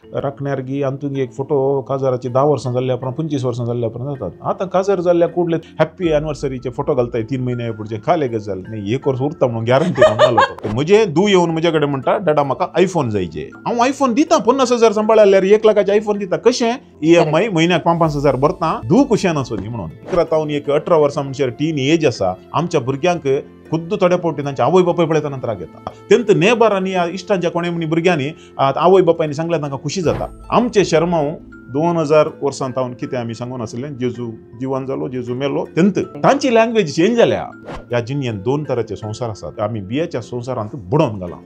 राखण्यारगी अंतुंगी एक फोटो काजाराची 10 वर्सां जाल्ल्या उपरांत 25 वर्सां जाल्ल्या उपरांत जातात. आतां काजार जाल्ल्या कुडले हॅप्पी एनिवर्सरीचे फोटो घालताय 3 म्हयने पुढचे खाले गजाल नाही एक वर्स उरता म्हणून गॅरंटी म्हणलो म्हजे दू येवन म्हजे कडेन म्हणटा डाडा म्हाका आयफोन जायचे. हांव आयफोन दिता 50,000 सांबाळल्यार 1 लाखाचे आयफोन दिता कशें EMI म्हयन्याक 5,000 भरता दू कुशेन असो न्ही म्हणून. 11 तावन एक 18 वर्सां म्हणजे टीन एज आसा. आमच्या भुरग्यांक खुद्द थोड्या फावटी तांचे आवय बापाय पळयता नंतर राग येता. तेंत नेबर आनी इश्टांच्या कोणे म्हणी भुरग्यांनी आवय बापायनी सांगल्यार तांकां खुशी जाता. आमचे शर्माव 2000 वर्सां तावन कितें आमी सांगून आसलें जेजू जिवन जालो जेजू मेलो तेंत तांची लँग्वेज चेंज जाल्या. ह्या जिणयेन 2 तरांचे संवसार आसात. आमी बियाच्या संवसारांत बुडोवन घाला.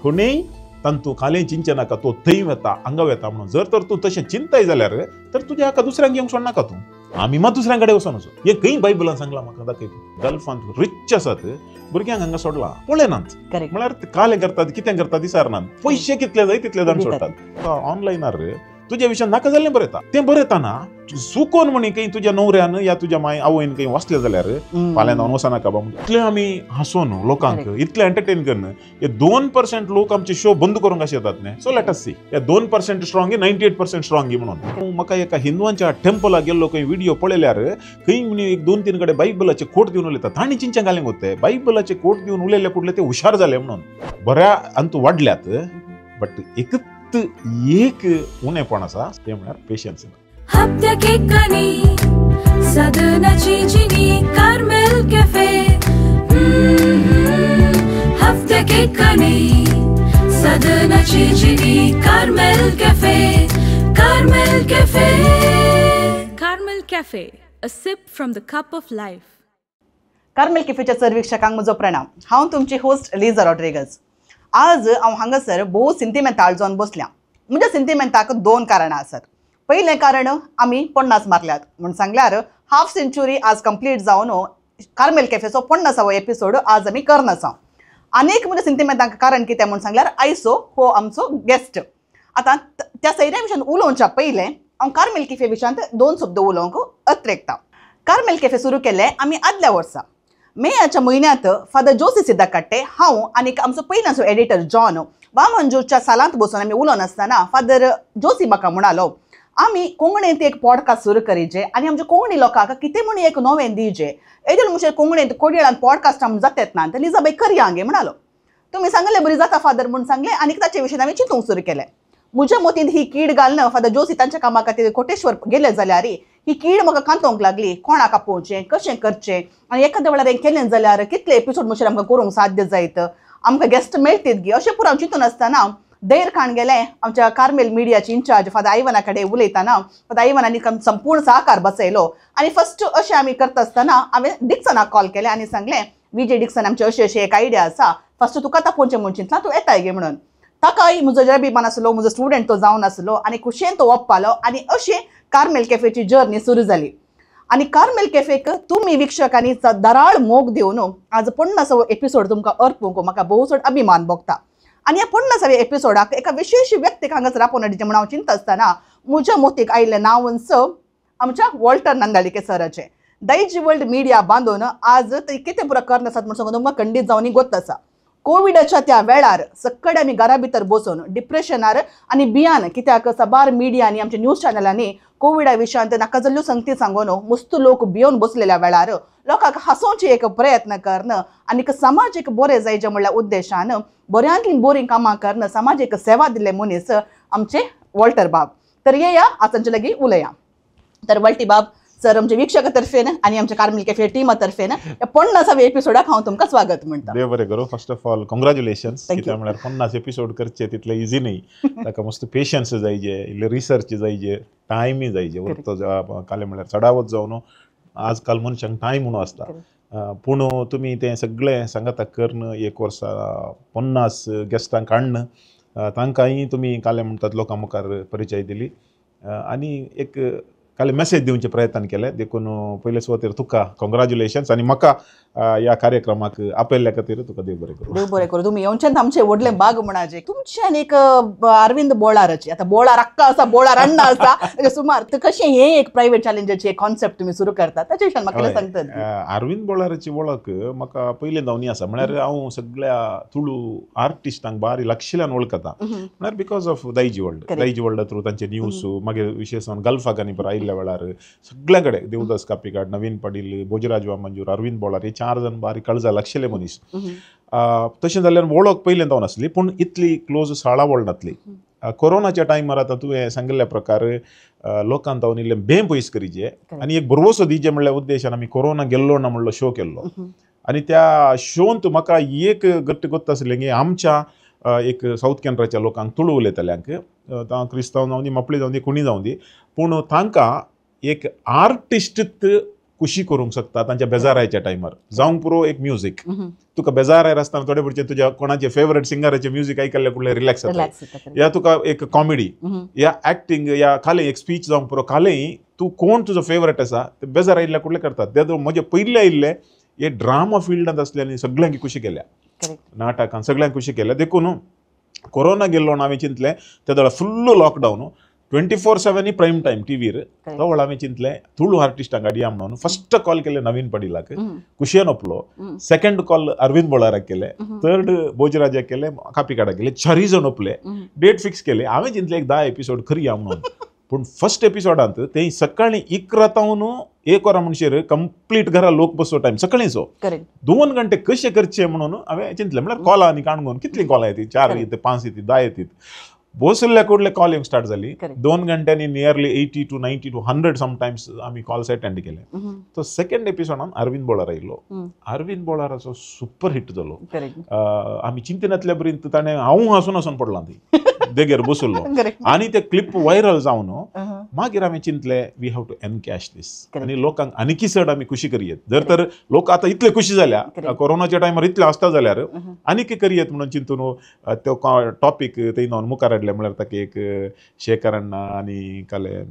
कोणेय तांतू खालें चिंचे नाका तो थंय वता हांगा वता म्हणून. जर तर तूं तशें चिंताय जाल्यार तर तुज्या हाका दुसऱ्यांक घेवंक सोडनाका तूं. आमी मात दुसऱ्यांकडे वचोन असो. हे खंय बायबलान सांगला म्हाका दाखय. गल्फांत रिच आसात भुरग्यांक हांगा सोडला पळयनात म्हळ्यार काले करतात कितें करतात विचारनात. पयशे कितले जाय तितले जाण सोडटात. ऑनलायनार तुज्या विशयान नाका जाल्लें बरयता तें बरयताना चुकोन म्हणी खंय तुज्या न्हवऱ्यान या तुज्या माय आवयन खंय वाचलें जाल्यार फाल्यां जावन वचनाका बाबा. इतले आमी हांसोन लोकांक इतले एंटरटेन करन हे 2% लोक आमचे शो बंद करूंक अशे येतात न्ही. सो लेट अस सी हे 2% स्ट्रॉंग 98% स्ट्रॉंग म्हणून. म्हाका एका हिंदुवांच्या टेम्पलाक गेल्लो खंय व्हिडिओ पळयल्यार खंय म्हणी 1-2-3 कडेन बायबलाचे कोट दिवन उलयतात. तांणी चिंचे घालेंक वते बायबलाचे कोट दिवन उलयले कुडले ते हुशार जाले म्हणून. बऱ्या अंतू वाडल्यात बट एक उणेपण आसा ते म्हळ्यार पेशन्स. हप्त्या केकांनी सदनाची जिनी कार्मेल कॅफे. हप्त्या केकांनी सदनाची जिनी Carmel cafe. Carmel cafe. Carmel Cafe, a sip from the cup of life. Carmel कॅफेच्या सर्वीक्षकांक म्हजो प्रणाम. हांव तुमची होस्ट लिझा रॉड्रिगज. आज हांव हांगासर भोव सेंटिमेंटाल जावन बसल्या. म्हणजे सेंटिमेंटाक 2 कारणां आसात. पयलें कारण आमी 50 मारल्यात म्हूण सांगल्यार हाफ सेंच्युरी आज कंप्लीट जावन कार्मेल कॅफेचो 50वो एपिसोड आज आमी करन आसा. आनीक म्हणजे सेंटिमेंटाक कारण कितें म्हूण सांगल्यार आयचो हो आमचो गेस्ट. आतां त्या सैऱ्या विशयान उलोवच्या पयलें हांव कार्मेल कॅफे विशयांत 2 शब्द उलोवंक अत्रेकता. कार्मेल कॅफे सुरू केल्लें आमी आदल्या वर्सा मेच्या म्हयन्यांत फादर जोसी सिद्धाकाट्टे हांव आनीक आमचो पयलांचो एडिटर जॉन वा मंजूच्या सालांत बसून आमी उलोवन आसतना फादर जोसी म्हाका म्हणालो आमी कोंकणींत एक पॉडकास्ट सुरू करीचे आनी आमच्या कोंकणी लोकांक कितें म्हूण एक नवें दिवचें. एजर म्हणजे कोंकणींत कोडयाळान पॉडकास्ट आमी जातात ना तर लिजाबाई करया गे म्हणालो. तुमी सांगलें बरी जाता फादर म्हूण सांगलें आनीक ताचे विशयी आमी चिंतूंक सुरू केलें. म्हज्या मतींत ही कीड घालना फादर जोसी तांच्या कामा खातीर कोटेश्वर गेले जाल्यार ही कीड म्हाका कांतोवंक लागली. कोणाक आपोवचें कशें करचें आनी एखाद्या वेळार हें केलें जाल्यार कितले एपिसोड म्हणचे आमकां करूंक साध्य जायत. आमकां गेस्ट मेळटीत गी अशें पुरो हांव चिंतून आसतना दैर खाण गेलें आमच्या कार्मेल मिडियाची इंचार्ज फादर आयवना कडेन उलयतना फादर आयवनांनी संपूर्ण सहकार बसयलो आनी फस्ट अशें आमी करता आसतना हांवें डिक्सनाक कॉल केलें आनी सांगलें विजय डिक्सन आमचे अशी एक आयडिया आसा फस्ट तुका तापोवचें म्हूण चिंतलां तूं येताय गे म्हणून. ताकाय म्हजो अभिमान आसलो म्हजो स्टुडंट तो जावन आसलो आनी खुशयेन तो ओप्पालो आनी अशी कार्मेल कॅफेची जर्नी सुरू जाली. आनी कार्मेल कॅफेक तुमी विक्षकांनी दराळ मोग दिवन आज 50वो एपिसोड तुमकां अर्पूंक म्हाका भोवसोड अभिमान भोगता. आनी ह्या 50व्या एपिसोडाक एका विशेष व्यक्तीक हांगासर आपोवन हाडचें म्हूण हांव चिंता आसतना म्हज्या मोतीक आयिल्लें नांव आमच्या वॉल्टर नंदाळीके सराचें. दैज वर्ल्ड मिडिया बांदून आज ते कितें पुरो करन आसात म्हूण सांगून तुमकां खंडीत जावनी गोत आसा. कोविडाच्या त्या वेळार सक्कड आमी घरा भितर बसून डिप्रेशनार आनी भियान कित्याक साबार मिडिया आनी आमच्या न्यूज चॅनलांनी कोविडा विशयांत नाका जाल्ल्यो संगती सांगून मस्त लोक भियोन बसलेल्या वेळार लोकांक हांसोवचे एक प्रयत्न करन आनीक समाज एक बरें जायचे म्हणल्या उद्देशान बऱ्यांतली बरीं कामां करन समाजीक सेवा दिल्ले मनीस आमचे वॉल्टर बाब. तर येया आज तांचे लागीं उलया. तर वॉल्टी बाब सर आमच्या विक्षकातर्फेन आनी आमच्या कार्मेल कॅफे टिमा तर्फेन 50व्या एपिसोडाक हांव तुमकां स्वागत म्हणटा. देव बरें करूं. First of all congratulations. कित्याक म्हळ्यार 50 एपिसोड करचे तितले इजी न्ही. ताका मस्त पेशन्स जायचे इल्ले रिसर्च जायचे टायमी जायचे उरतो काले म्हळ्यार चडावत जावन आजकाल मनशांक टायम म्हणून आसता. पूण तुमी तें सगळें सांगाता करन 1 वर्सा 50 गेस्टांक हाडन तांकांय तुमी काले म्हणटात लोकां मुखार परिचय दिली आनी एक काले मॅसेज दिवचे प्रयत्न केले देखून पयले सुवातेर तुका कॉंग्रॅच्युलेशन्स आनी म्हाका ह्या कार्यक्रमाक आपल्या खातीर तुका देव बरें करूं. देव बरें करूं. तुमी येवच्यान आमचे व्हडले बाग म्हणाजे तुमच्यान एक अरविंद बोळाराची आता बोळार अक्का आसा बोळार अण्णा आसा म्हणजे सुमार तर कशें हे एक प्रायव्हेट चॅलेंजाची एक कॉन्सेप्ट तुमी सुरू करता ताचे विशयान म्हाका सांगतात. अरविंद बोळाराची वळख म्हाका पयले जावन आसा म्हळ्यार हांव सगळ्या तुळू आर्टिस्टांक बारी लागशिल्ल्यान वळखता म्हळ्यार बिकॉज ऑफ दायजी वर्ल्ड थ्रू तांचे न्यूज मागीर विशेश गल्फाक आनी परत आयिल्ल्या वेळार सगळ्या कडेन देवदास कापिकाड नवीन पाटील भोजराज मंजूर अरविंद बोळार हे 4 जण बारी काळजा लागशिल्ले मनीस. तशें जाल्यार वळख पयलें जावन आसली पूण इतली क्लोज शाळा वळनातली. कोरोनाच्या टायमार आतां तुवें सांगिल्ल्या प्रकार लोकांक जावन इल्लें बें पयस करीचे आनी एक बरोसो दिजे म्हणल्या उद्देशान आमी कोरोना गेल्लो ना म्हणलो शो केल्लो आनी त्या शोंत म्हाका एक गट्ट गोत्त आसलें की आमच्या एक साऊथ कॅनराच्या लोकांक तुळू उलयतल्यांक क्रिस्तांव जावं दी मपळी जावं दी कोणी जावं दी पूण तांकां एक आर्टिस्ट खुशी करूंक शकता तांच्या बेजाराच्या टायमार जावंक पुरो एक म्युजीक तुका बेजार आसतना थोडे फावटी तुज्या कोणाचे फेवरेट सिंगराचे म्युजीक आयकल्ले कुठले रिलॅक्स जाता या तुका एक कॉमेडी या ऍक्टिंग या खाले एक स्पीच जावंक पुरो खालेय तूं कोण तुजो फेवरेट आसा ते बेजार आयिल्ल्या कुठले करतात ते म्हजे पयले आयिल्ले हे ड्रामा फिल्डांत आसल्यानी सगळ्यांक खुशी केल्या नाटकांत सगळ्यांक खुशी केल्या देखून कोरोना गेल्लो हांवें चिंतलें ते वेळार फुल्ल लॉकडावन 24/7 प्रायम टायम टीव्हीर तो वेळार हांवें चिंतलें तुळू आर्टिस्टांक गाडया म्हणून फर्स्ट कॉल केले नवीन पाटीलाक कुशेन ओपलो सेकंड कॉल अरविंद बोळाराक केले थर्ड भोजराजाक केले कापिकाडाक केले 4 जण ओपले डेट फिक्स केले हांवें चिंतलें एक 10 एपिसोड खरी या म्हणून पूण फर्स्ट एपिसोडांत ते सकाळीं 11 तावन 1 वरा म्हणशीर कंप्लीट घरा लोक बसो टायम सकाळींचो 2 घंटे कशे करचे म्हणून हांवें चिंतलें म्हळ्यार कॉलां आनी काणगोन कितलीं कॉलां येती 4 येती 5 येती 10 येतीत बसल्या कुडले कॉल येवंक स्टार्ट जाली 2 घंट्यांनी नियरली 80 to 90 to 100 समटायम्स आमी कॉल्स अटेंड केले. तो सेकंड एपिसोडान अरविंद बोळार आयिल्लो अरविंद बोळाराचो सुपर हिट जालो आमी चिंतनातल्या पर्यंत ताणें हांव हांसून पडलां ती देगेर बसुल्लो आनी ते क्लिप व्हायरल जावन मागीर हांवें चिंतलें वी हॅव टू एनकॅश दीस आनी लोकांक आनीकी चड आमी खुशी करयेत जर तर लोक आतां इतले खुशी जाल्या कोरोनाच्या टायमार इतले आसता जाल्यार आनीक करयेत म्हणून चिंतून तो टॉपीक थंय जावन मुखार हाडले म्हळ्यार ताका एक शेखर अण्णा आनी काले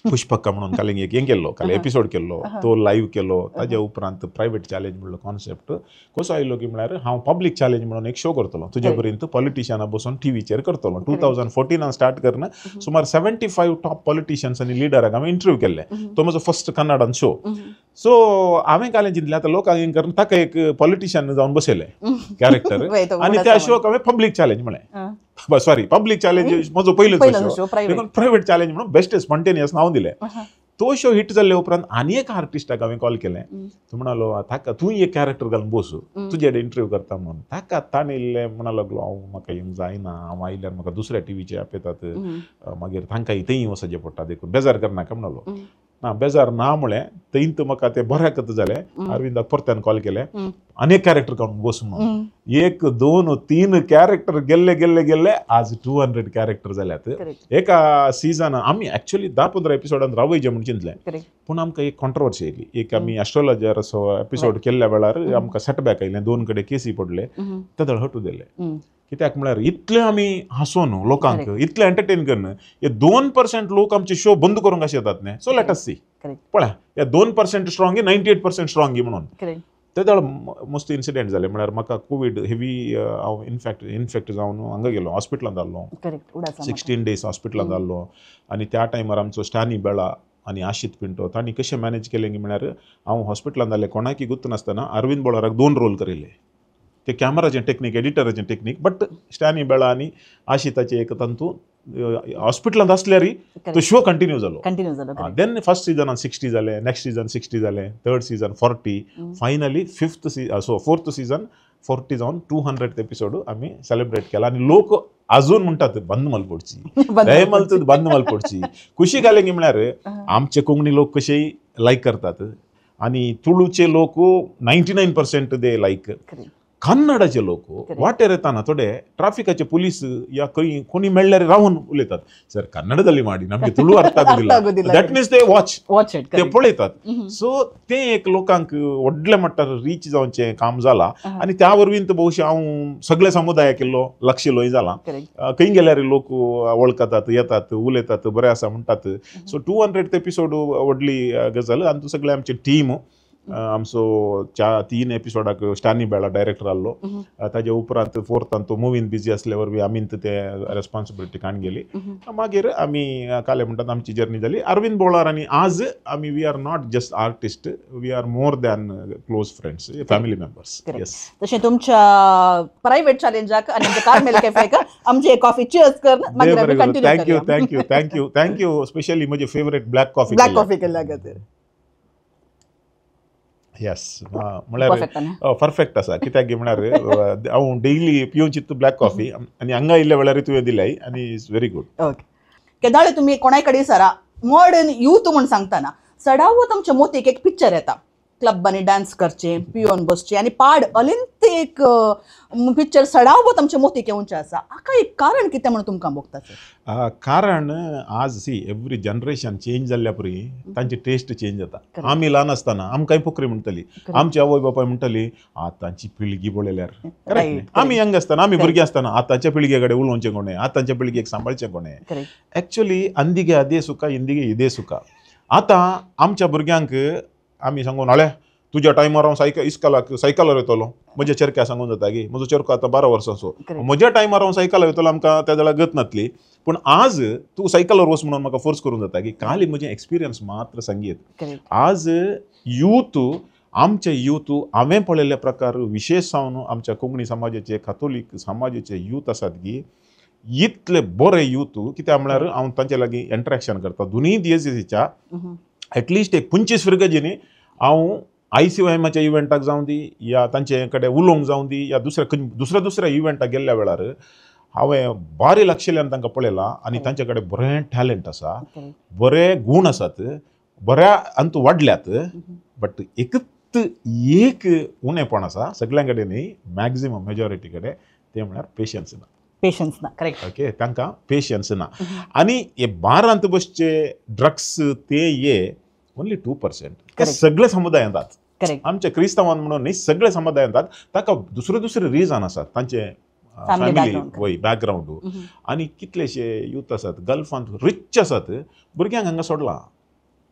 पुष्पक्का म्हणून काले एक हें केल्लो काले एपिसोड केल्लो तो लाईव्ह केलो ताज्या उपरांत प्रायव्हेट चॅलेंज म्हणलो कॉन्सेप्ट कसो आयलो की म्हळ्यार हांव पब्लीक चॅलेंज म्हणून एक शो करतलो तुजे पर्यंत पॉलिटिशियनां बसून टीव्हीचेर करतलो 2014 स्टार्ट करना सुमार 75 टॉप पॉलिटिशियन्स आनी लिडराक हांवें इंटरव्यू केल्ले तो म्हजो फर्स्ट कन्नडान शो सो हांवें कालें चिंतलें आतां लोकांक हें करन ताका एक पॉलिटिशियन जावन बसयले कॅरेक्टर आनी त्या शोक हांवें पब्लीक चॅलेंज म्हळें सॉरी पब्लीक चॅलेंज म्हजो पयलोच शो प्रायव्हेट चॅलेंज म्हणून बेस्ट स्पॉन्टेनियस नांव दिलें तो शो हिट जाल्ले उपरांत आनी एक आर्टिस्टाक हांवें कॉल केलें तो म्हणालो ताका तूं एक कॅरेक्टर घालून बस तुजे कडेन इंटरव्यू करता म्हणून ताका ताणें इल्लें म्हणा लागलो हांव म्हाका येवंक जायना हांव आयल्यार म्हाका दुसऱ्या टीव्हीचेर आपयतात मागीर तांकांय थंय वचचें पडटा देखून बेजार करनाका म्हणलो ना बेजार ना म्हळें थंयत म्हाका तें बऱ्याक जालें अरविंदाक परत्यान कॉल केलें आनी एक कॅरेक्टर घालून बस म्हणून 1 2 3 कॅरेक्टर गेल्ले आज 200 कॅरेक्टर जाल्यात एका सिजन आमी एक्चुअली 10-15 एपिसोडांत रावयचे म्हूण चिंतलें पूण आमकां एक कॉन्ट्रोवर्सी येयली एक आमी एस्ट्रोलॉजर असो एपिसोड केल्ल्या वेळार आमकां सेटबॅक आयलें 2 कडेन केसी पडले ते दळ हटू दिले कित्याक म्हळ्यार इतलें आमी हांसून लोकांक इतलें एंटरटेन करन हे 2% लोक आमचे शो बंद करूंक अशें येतात न्ही सो लेट अस सी पळय हे 2% स्ट्रॉंग 98% स्ट्रॉंग म्हणून ते दळ मस्त इन्सिडेंट जाले म्हळ्यार म्हाका कोवीड हेवी हांव इन्फेक्ट जावन हांगा गेलो हॉस्पिटलांत जाल्लो 16 days हॉस्पिटलांत जाल्लो आनी त्या टायमार आमचो स्टॅनी बेळा आनी आशीत पिंटो तांणी कशें मॅनेज केलें की म्हळ्यार हांव हॉस्पिटलांत जाल्लें कोणाकय गुर्त नासतना अरविंद बोळाराक 2 रोल करिल्ले ते कॅमेराचें टेक्नीक एडिटराचें टेक्नीक बट स्टॅनी बेळा आनी आशिताचें एक तांतू हॉस्पिटलांत आसल्यारय तो शो कंटिन्यू जालो देन फर्स्ट सिजनान 60 जाले नेक्स्ट सीजन 60 जाले third season 40 finally fourth season 40 जावन 200 एपिसोड आमी सेलिब्रेट केला आनी लोक अजून म्हणटात बंद मल पडची खुशी घालें की म्हळ्यार आमचे कोंकणी लोक कशेय लायक करतात आनी तुळूचे लोक 99% दे लायक कन्नडाचे लोक वाटेर येताना थोडे ट्राफिकाचे पुलीस या कोणी मेळ्ळ्यार रावन उलयतात सर कन्नड जाली माडी आमगे तुळू अर्थाक दिला दॅट मीन्स ते वॉच ते पळयतात सो ते एक लोकांक व्हडल्या मट्टार रीच जावचें काम जाला आनी त्या वरवीं भोवशे हांव सगळे समुदायाक केल्लो लक्षिलोय जाला खंय गेल्यार लोक वळखतात येतात उलयतात बरें आसा म्हणटात सो 200 एपिसोड व्हडली गजाल आनी सगळे आमचे टीम आमचो 3 एपिसोडाक स्टॅनी बेळा डायरेक्टर आसलो ताजे उपरांत फोर्थान तो मुवीन बिजी असल्यावर बी आमी ते रेस्पॉन्सिबिलिटी काण गेली मागीर आमी काले म्हणटात आमची जर्नी जाली अरविंद बोळार आनी आज आमी we are not just artist we are more than close friends family members yes तशें तुमच्या प्रायव्हेट चॅलेंजाक आनी आमच्या कार्मेल कॅफेक आमची कॉफी चियर्स कर मागीर आमी कंटिन्यू थँक्यू स्पेशली म्हजे फेवरेट ब्लॅक कॉफी केल्या खातीर येस म्हळ्यार परफेक्ट आसा कित्याक म्हळ्यार हांव डेयली पिवन चित्त ब्लॅक कॉफी आनी हांगा येयल्या वेळार तुवें दिल्याय आनी इट्स व्हेरी गुड ओके केदाळे तुमी कोणाय कडेन सरा मॉडर्न यूथ म्हूण सांगतना सडावत आमच्या मोतीक एक पिक्चर येता क्लबांनी डान्स करचे पिवन बसचे आनी पाड अलिंत एक पिक्चर सडावत आमच्या मोतीक येवचें आसा हाका एक कारण कितें म्हणून तुमकां भोगता सर कारण आज सी एवरी जनरेशन चेंज जाल्ल्या परी तांची टेस्ट चेंज जाता आमी ल्हान आसतना आमकांय पोखरी म्हणटली आमची आवय बापाय म्हणटली आतांची पिळगी पळयल्यार आमी यंग आसतना आमी भुरगीं आसतना आतांच्या पिळगे कडेन उलोवचें कोणें आतांच्या पिळगेक सांबाळचें कोणें एक्चुअली अंदिगे आदे सुका इंदिगे इदे सुका आतां आमच्या भुरग्यांक आमी सांगून हाळे तुज्या टायमार हांव इस्कॉलाक सायकलार येतलो म्हज्या चेरक्या सांगून जाता की म्हजो चेरको आतां 12 वर्सांचो म्हज्या टायमार हांव सायकलार येतलो आमकां त्या वेळार गत नासली पूण आज तूं सायकलार वच म्हणून म्हाका फोर्स करूंक जाता की काल म्हजें एक्सपिरियन्स मात्र सांगीत आज यूथ आमचे यूथ हांवें पळयल्ल्या प्रकार विशेश जावन आमच्या कोंकणी समाजाचे काथोलीक समाजाचे यूथ आसात की इतले बरे यूथ कित्याक म्हळ्यार हांव तांचे लागीं इंटरेक्शन करता दोनूय DSCच्या एटलिस्ट एक 25 भुरग्यांनी हांव ICYMच्या इव्हेंटाक जावं दी या तांचे कडेन उलोवंक जावं दी या दुसऱ्या इव्हेंटाक गेल्ल्या वेळार हांवें बारीक लक्षेल्यान तांकां पळयलां आनी तांचे कडेन बरें टॅलंट आसा बरे गूण आसात बऱ्या अंत वाडल्यात बट एकच एक उणेपण आसा सगळ्यां कडेनय मॅक्झिमम मेजॉरिटी कडेन ते म्हळ्यार पेशन्स ना करेक्ट ओके तांकां पेशन्स ना आनी हे बारांत बसचे ड्रग्स ते ये ओन्ली 2% सगळे समुदाय येतात आमच्या क्रिस्तांवान म्हणून न्ही सगळे समुदाय येतात ताका दुसरे रिजन आसात तांचे फॅमिली वय बॅकग्रावंड आनी कितलेशे यूथ आसात गल्फांत रिच आसात भुरग्यांक हांगा सोडला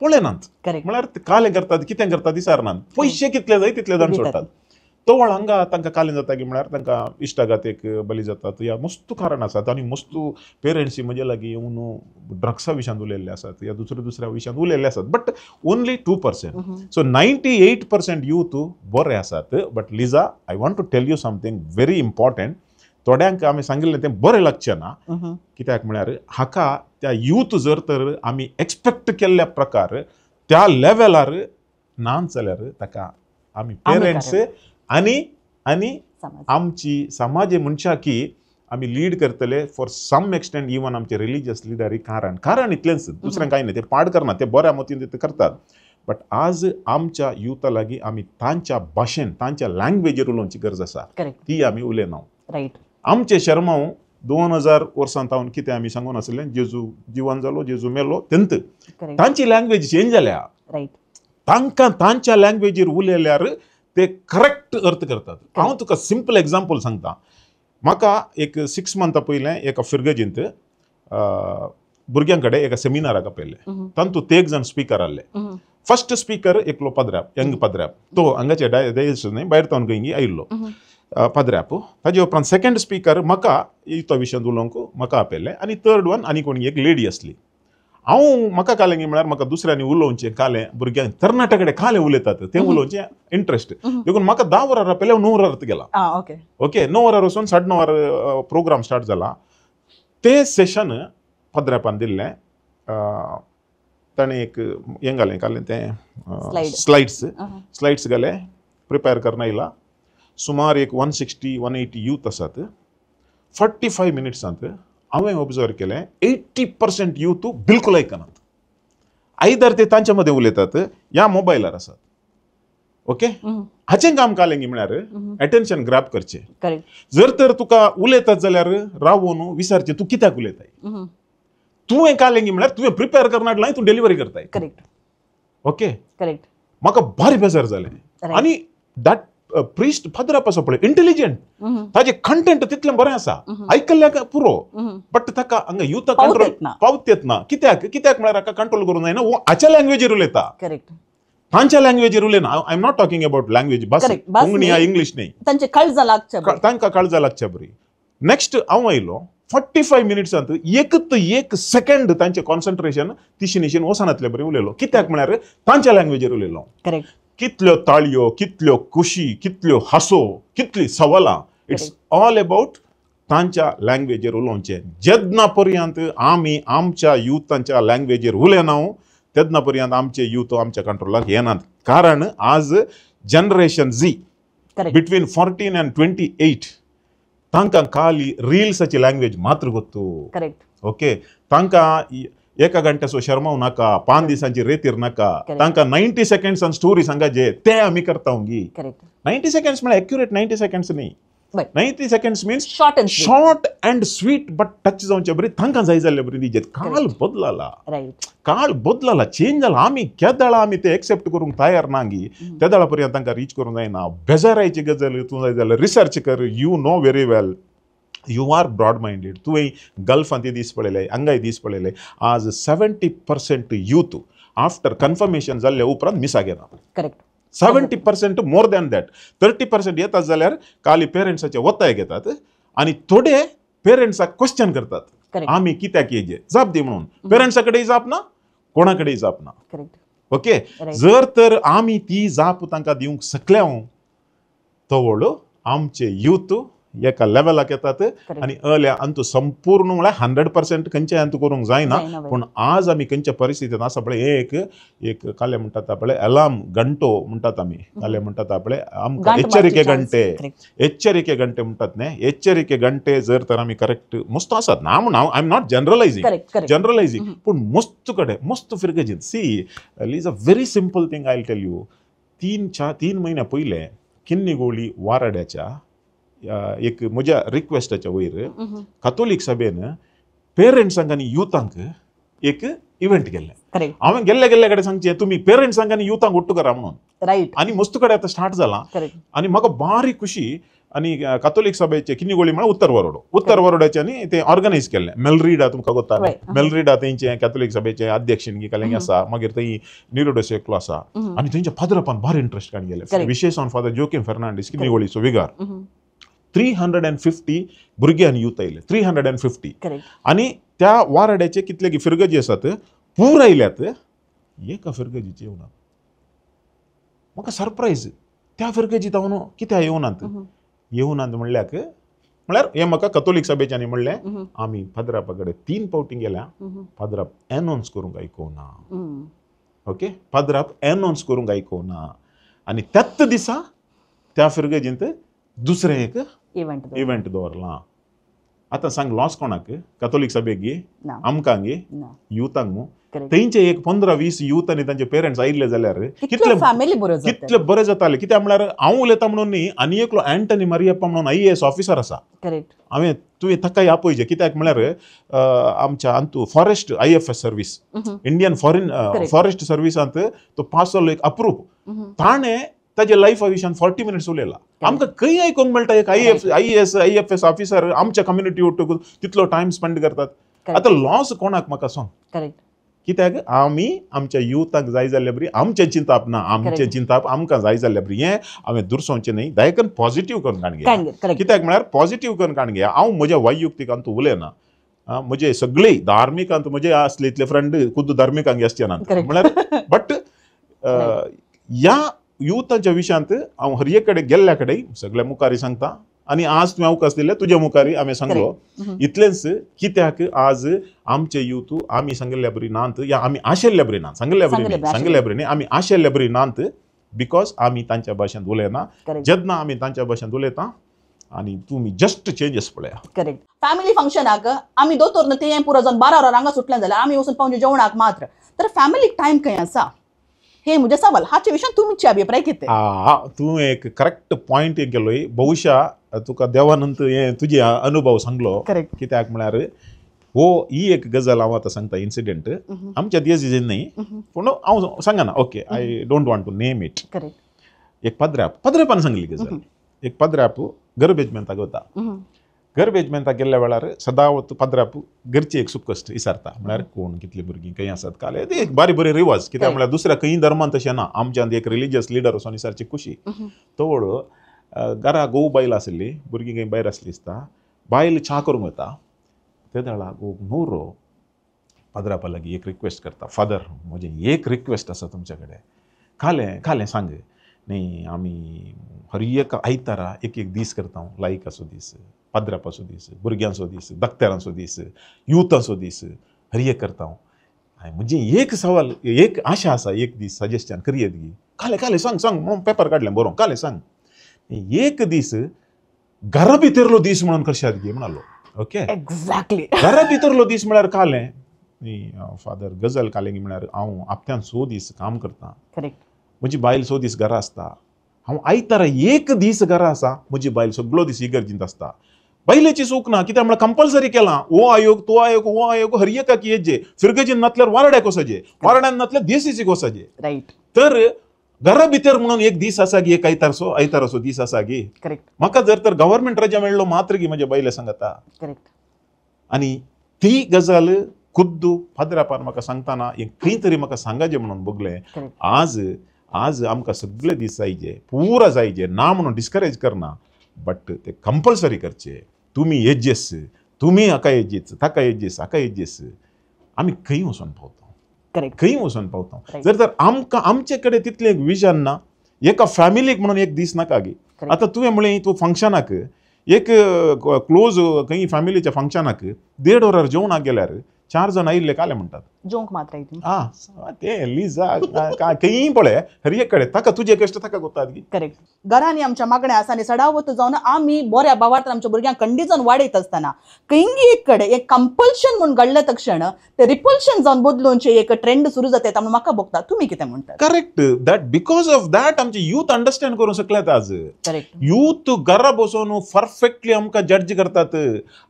पळयनात म्हळ्यार कालें करतात कितें करतात विचारनात पयशे कितले जाय तितले जाण सोडटात तो वेळ हांगा तांकां कालें जाता की म्हळ्यार तांकां इश्टागातेक बली जातात या मस्त कारण आसात आनी मस्त पेरंट्स म्हजे लागीं येवन ड्रग्सा विशयान उलयल्ले आसात या दुसऱ्या विशयान उलयल्ले आसात बट ओन्ली 2% सो 98% यूथ बरे आसात but Lisa I want to tell you something very important थोड्यांक आमी सांगिल्लें तें बरें लागचें ना कित्याक म्हळ्यार हाका त्या यूथ जर तर आमी एक्सपेक्ट केल्ल्या प्रकार त्या लेवलार ना जाल्यार ताका आमी पेरंट्स आनी आमची समाज मनशा की आमी लीड करतले फॉर सम एक्सटेंट इवन आमचे रिलिजियस लिडर कारण इतलेंच दुसरें कांय ना ते पाड करना ते बऱ्या मतीन ते करतात बट आज आमच्या युथा लागीं आमी तांच्या भाशेन तांच्या लँग्वेजीर उलोवची गरज आसा ती आमी उलयना रायट आमचे शर्मांव 2000 वर्सांतावन कितें आमी सांगून आसलें जेजू जिवन जालो जेजू मेलो तेंत तांची लँग्वेज चेंज जाल्या तांकां तांच्या लँग्वेजीर उलयल्यार ते करेक्ट अर्थ करतात हांव तुका सिंपल एग्जाम्पल सांगता म्हाका एक 6 मंथां पयलें एका फिरगजींत भुरग्यां कडेन एका सेमिनाराक आपयल्ले तातूंत ते 1 जण स्पीकर आहले फर्स्ट स्पीकर एकलो पद्र्याप यंग पद्र्याप तो हांगाचे दयस न्ही भायर तावन खंय आयिल्लो पद्र्याप ताजे उपरांत सेकंड स्पीकर म्हाका युथा विशयान उलोवंक म्हाका आपयल्ले आनी थर्ड वन आनी कोणी एक लेडी आसली हांव म्हाका कालें म्हळ्यार म्हाका दुसऱ्यांनी उलोवचें कालें भुरग्यांक तरणाट्या कडेन कालें उलयतात तें उलोवचें इंट्रस्ट देखून म्हाका 10 वरां आपयलें 9 वरां गेला ओके 9 वरां वचून 9:30 वरां प्रोग्राम स्टार्ट जाला तें सेशन पद्र्यापान दिल्लें ताणें एक हें घालें कालें तें स्लायड्स घाले प्रिपेर करना येयला सुमार एक 160-180 यूथ आसात 45 मिनिट्सांत हांवें ऑब्जर्व केलें 80% यूथ बिलकुल आयकनात आयदर ते तांच्या मदें उलयतात या मोबायलार आसात ओके हाचें काम कालें म्हळ्यार अटेन्शन ग्रॅब करचें जर तर तुका उलयतात जाल्यार रावून विचारचें तूं कित्याक उलयताय तुवें कालें म्हळ्यार तुवें प्रिपेर करना तूं डिलिव्हरी करताय ओके म्हाका भारी बेजार जालें आनी दॅट प्रिस्ट फादराप आसा पळय इंटेलिजंट ताजे कंटेंट तितलें बरें आसा आयकल्ल्याक पुरो बट ताका हांगा युथा कंट्रोल पावत येतना कित्याक म्हळ्यार हाका कंट्रोल करूंक जायना हाच्या लँग्वेजीर उलयता तांच्या लँग्वेजीर उलयना I am not talking about language bus Correct. बस कोंकणी या न्ही. इंग्लीश न्ही तांचे काळजां लागच्या तांकां काळजा लागच्या बरी नेक्स्ट हांव आयलो 45 मिनिट्सांत एक सेकंड तांचें कॉन्सन्ट्रेशन तिशीनिशीन वसनातले बरी उलयलो कित्याक म्हळ्यार तांच्या लँग्वेजीर उलयलो करेक्ट कितल्यो ताळयो कितल्यो खुशी कितल्यो हांसो कितली सवालां इट्स ऑल अबाउट तांच्या लँग्वेजीर उलोवचें जेन्ना पर्यंत आमी आमच्या युथांच्या लँग्वेजीर उलयना तेन्ना पर्यंत आमचे युथ आमच्या कंट्रोलाक येनात कारण आज generation Z correct between 14 and 28 तांकां खाली रिल्साची लँग्वेज मात्र गोत्तू करेक्ट ओके तांकां एका घंट्याचो शर्माव नाका 5 दिसांची रेतीर नाका Correct. तांकां 90 सेकंड्सान स्टोरी सांगाजे ते आमी करता गी करेक्ट 90 सेकंड्स म्हळ्यार एक्युरेट 90 सेकंड्स न्ही Right. 90 seconds means short and short and sweet but touch जावचे बरी तांकां जाय जाल्ले बरी दिजेत काळ बदलाला राईट काळ बदलाला चेंज जाला आमी केदाळा आमी ते एक्सेप्ट करूंक तयार ना गी तेदाळा पर्यंत तांकां रीच करूंक जायना बेजारायची गजाल तूं जाय जाल्यार रिसर्च कर you know very well you are broad minded तुवें गल्फांत दीस पळयले हांगाय दीस पळयले आज 70% यूथ आफ्टर कन्फर्मेशन जाल्ल्या उपरांत मिसा गेला करेक्ट 70% मोर दॅन दॅट 30% येतात जाल्यार खाली पेरंट्साचे वताय घेतात आणि थोडे पेरंट्साक क्वेश्चन करतात करेक्ट आमी कित्याक येजे जाप दी म्हणून पेरंट्सा कडेन जाप ना कोणा कडेन जाप ना करेक्ट ओके Right. जर तर आमी ती जाप तांकां दिवंक शकल्या तवळ आमचे युथ एका लेवलाक येतात आणि अल्या अंतू संपूर्ण म्हळ्यार 100% खंयचे अंतू करूंक जायना जायना बाई. पूण आज आमी खंयच्या परिस्थितींत आसा पळय एक काले म्हणटात पळय अलार्म घंटो म्हणटात आमी काले म्हणटात पळय आमकां गांठ एच्चरिके मारची घंटे chance. Correct. एच्चरिके घंटे म्हणटात न्ही एच्चरिके घंटे जर तर आमी करेक्ट मस्त आसात ना हांव I am not generalizing Correct, correct. Generalizing पूण मस्त कडेन मस्त फिरगेजीत see is a very simple thing I tell you 3 महिन्या पयले किन्नीगोळी वाराड्याच्या एक म्हज्या रिक्वेस्टाच्या वयर कातोलीक सभेन पेरंट्सांक आनी युथांक एक इव्हेंट केल्ले करेक्ट हांवें गेल्ले कडेन सांगचें तुमी पेरंट्सांक आनी युथांक उट्टू करा म्हणून राईट आनी मस्त कडेन आतां स्टार्ट जाला करेक्ट आनी म्हाका बारी खुशी आनी कातोलीक सभेचे किन्नीगोळी म्हळ्यार उत्तर वरोडाच्यानी ते ऑर्गनायज केल्ले मेलरीडा तुमकां कोता Right. मेलरीडा तेंचे कॅथोलीक सभेचे अध्यक्षीण कालेंगे आसा मागीर थंय निरोडोस एकलो आसा आनी तेंच्या फादरापान बारी इंट्रस्ट काडून गेले Correct. विशेष ऑन फादर जोकीम फर्नांडीस किन्नीगोळीचो विगार 350 भुरगे आनी युथ आयले 350 करेक्ट आनी त्या वाराड्याचे कितले फिरगजी आसात पूर आयल्यात एका फिरगजीचे येवनात म्हाका सरप्रायज त्या फिरगजीत हांव कित्याक येवनात म्हणल्यार हे म्हाका कॅथोलीक सभेच्यांनी म्हणलें आमी फादरापा कडेन 3 फावटी गेल्या फादराप एनाउन्स करूंक आयकोना ओके फादराप एनाउन्स करूंक आयकोना आनी त्याच दिसा त्या फिरगजींत दुसरें एक इव्हेंट दवरलां आतां सांग लॉस कोणाक कॅथोलीक सभेक गे ना आमकां गे ना युथांक न्हू करेक्ट तेंचे एक 15-20 युथ आनी तांचे पेरंट्स आयिल्ले जाल्यार कितले फॅमिली बरो जाता कितले बरें जाताले कित्याक म्हळ्यार हांव उलयता म्हणून न्ही आनी एकलो अँटनी मारियप्पा म्हणून IAS ऑफिसर आसा करेक्ट हांवें तुवें ताकाय आपयचें कित्याक म्हळ्यार आमच्या अंतू forest IFS service Indian forest सर्विसांत तो पास जालो एक अप्रूव ताणें ताजे लायफा विशयान 40 मिनिट्स उलयला आमकां खंय आयकूंक मेळटा एक IFS ऑफिसर आमच्या कम्युनिटी वटून तितलो टायम स्पेंड करतात आतां लॉस कोणाक म्हाका सांग करेक्ट कित्याक आमी आमच्या युथाक जाय जाल्ले बरी आमचें चिंताप ना आमचें चिंताप आमकां जाय जाल्ले बरी हें हांवें दुरसोवचें न्ही दयकन पॉझिटीव करून काणगे करेक्ट कित्याक म्हळ्यार पॉझिटीव करून काणगे हांव म्हज्या वैयक्तीकांत उलयना म्हजे सगळे धार्मिकांत म्हजे आसले इतले फ्रेंड खुद्द धार्मिकांक आसचे ना म्हळ्यार बट ह्या युथाच्या विशयांत हांव हर एक कडेन गेल्ल्या कडेन सगळ्या मुखारी सांगता आनी आज तुवें अवकाश दिले तुज्या मुखारी हांवें सांगलो इतलेंच कित्याक आज आमचे युथ आमी सांगिल्ल्या बरी नांत या आमी आशेल्ल्या बरी नांत सांगिल्ल्या बरी न्ही आमी आशेल्ल्या बरी नांत बिकॉज आमी तांच्या भाशेंत उलयना जेन्ना आमी तांच्या भाशेंत उलयता आनी तुमी जस्ट चेंजीस पळया करेक्ट फॅमिली फंक्शनाक आमी दोतोर ते पुरो जावन 12 वरां हांगा सुटलें जाल्यार आमी वचून पावचे जेवणाक मात्र तर फॅमिलीक टायम खंय आसा हे म्हजे सवाल हाचे विशयान तुमचे अभिप्राय कितें तूं एक करेक्ट पॉयंट एक गेलोय बहुशा तुका देवानंत हे तुजे अनुभव सांगलो करेक्ट कित्याक म्हळ्यार हो ही एक गजाल हांव आतां सांगता इन्सिडेंट आमच्या दियाजीन न्ही पूण हांव सांगना okay I don't want to name it correct एक पद्रापान सांगली गजाल एक पद्राप गरबेज मेंताक वता गरबेज मेंता गेल्ल्या वेळार सदांच पदराप घरची एक सुकश्ट विचारता म्हळ्यार कोण कितली भुरगीं खंय आसात काले ते एक बारी बरी रिवाज कित्याक म्हळ्यार दुसऱ्या खंय धर्मान तशें ना आमच्यान एक रिलिजियस लिडर वचोन विचारची खुशी तवळ घरा घोव बायल आसली भुरगीं खंय भायर आसली दिसता बायल च्या करूंक वता ते दळा घोव न्हवरो पदरापा लागीं एक रिक्वेस्ट करता फादर म्हजें एक रिक्वेस्ट आसा तुमचे कडेन खालें सांग न्ही आमी हर एक आयतारा एक एक दीस करता लायकाचो दीस पदरापाचो दीस भुरग्यांचो दीस दखत्यारांचो दीस युथाचो दीस हर एक करता म्हणजे एक सवाल एक आशा आसा एक दीस सजेस्शन करियेत गी खालें सांग पेपर काडलें बरोवन खालें सांग एक दीस घरा भितरलो दीस म्हणून कशात गे म्हणालो ओके एक्झॅक्टली घरा भितरलो दीस म्हळ्यार खालें फादर गजल कालें म्हळ्यार हांव हप्त्यान 100 दीस काम करता करेक्ट म्हजी बायल 100 दीस घरा आसता हांव आयतारा एक दीस घरा आसा म्हजी बायल सगळो दीस इगर्जींत आसता बायलेची चूक ना कित्याक म्हळ्यार कंपल्सरी केलां हो आयोग तो आयोग हो आयोग हर एकाक येजे फिरगेजीन नातल्यार वारड्याक वचजे वारड्यान नातल्यार देसीसीक वचजे राईट तर घरा भितर म्हणून एक दीस आसा गी एक आयताराचो दीस आसा गी करेक्ट म्हाका जर तर गव्हर्मेंट रजा मेळ्ळो मात्र गी म्हज्या बायले सांगता करेक्ट आनी ती गजाल खुद्द फादरापान म्हाका सांगतना एक खंय तरी म्हाका सांगाजें म्हणून बगलें आज आमकां सगळे दीस जायचे पुरा जायचे ना म्हणून डिस्करेज करना बट ते कंपल्सरी करचे तुमी येजेस तुमी हाका येजेस ताका येजेस हाका येजेस आमी खंय वचून पावता करेक्ट खंय वचून पावता जर तर आमकां आमचे कडेन तितलें एक विजन ना एका फॅमिलीक म्हणून एक दीस नाका गे आतां तुवें म्हळें तूं फंक्शनाक एक क्लोज खंय फॅमिलीच्या फंक्शनाक 1.5 वरार जेवणाक गेल्यार 4 जाण आयिल्ले काले म्हणटात जोंक मात्र आहे ते लिजा खंय पळय हर एक कडेन ताका तुजे कश्ट ताका कोतात गी करेक्ट घरांनी आमच्या मागण्या आसा आनी सडावत जावन आमी बऱ्या भावार्थ आमच्या भुरग्यांक कंडिजन वाडयत आसतना खंयी एक कडेन एक कंपल्शन म्हणून घडले तक्षण ते रिपल्शन जावन बदलूनचे एक ट्रेंड सुरू जाता म्हणून म्हाका बघता तुम्ही कितें म्हणटात correct that because of that आमचे यूथ अंडरस्टँड करूंक शकल्यात आज करेक्ट यूथ घरा बसून परफेक्टली आमकां जड्ज करतात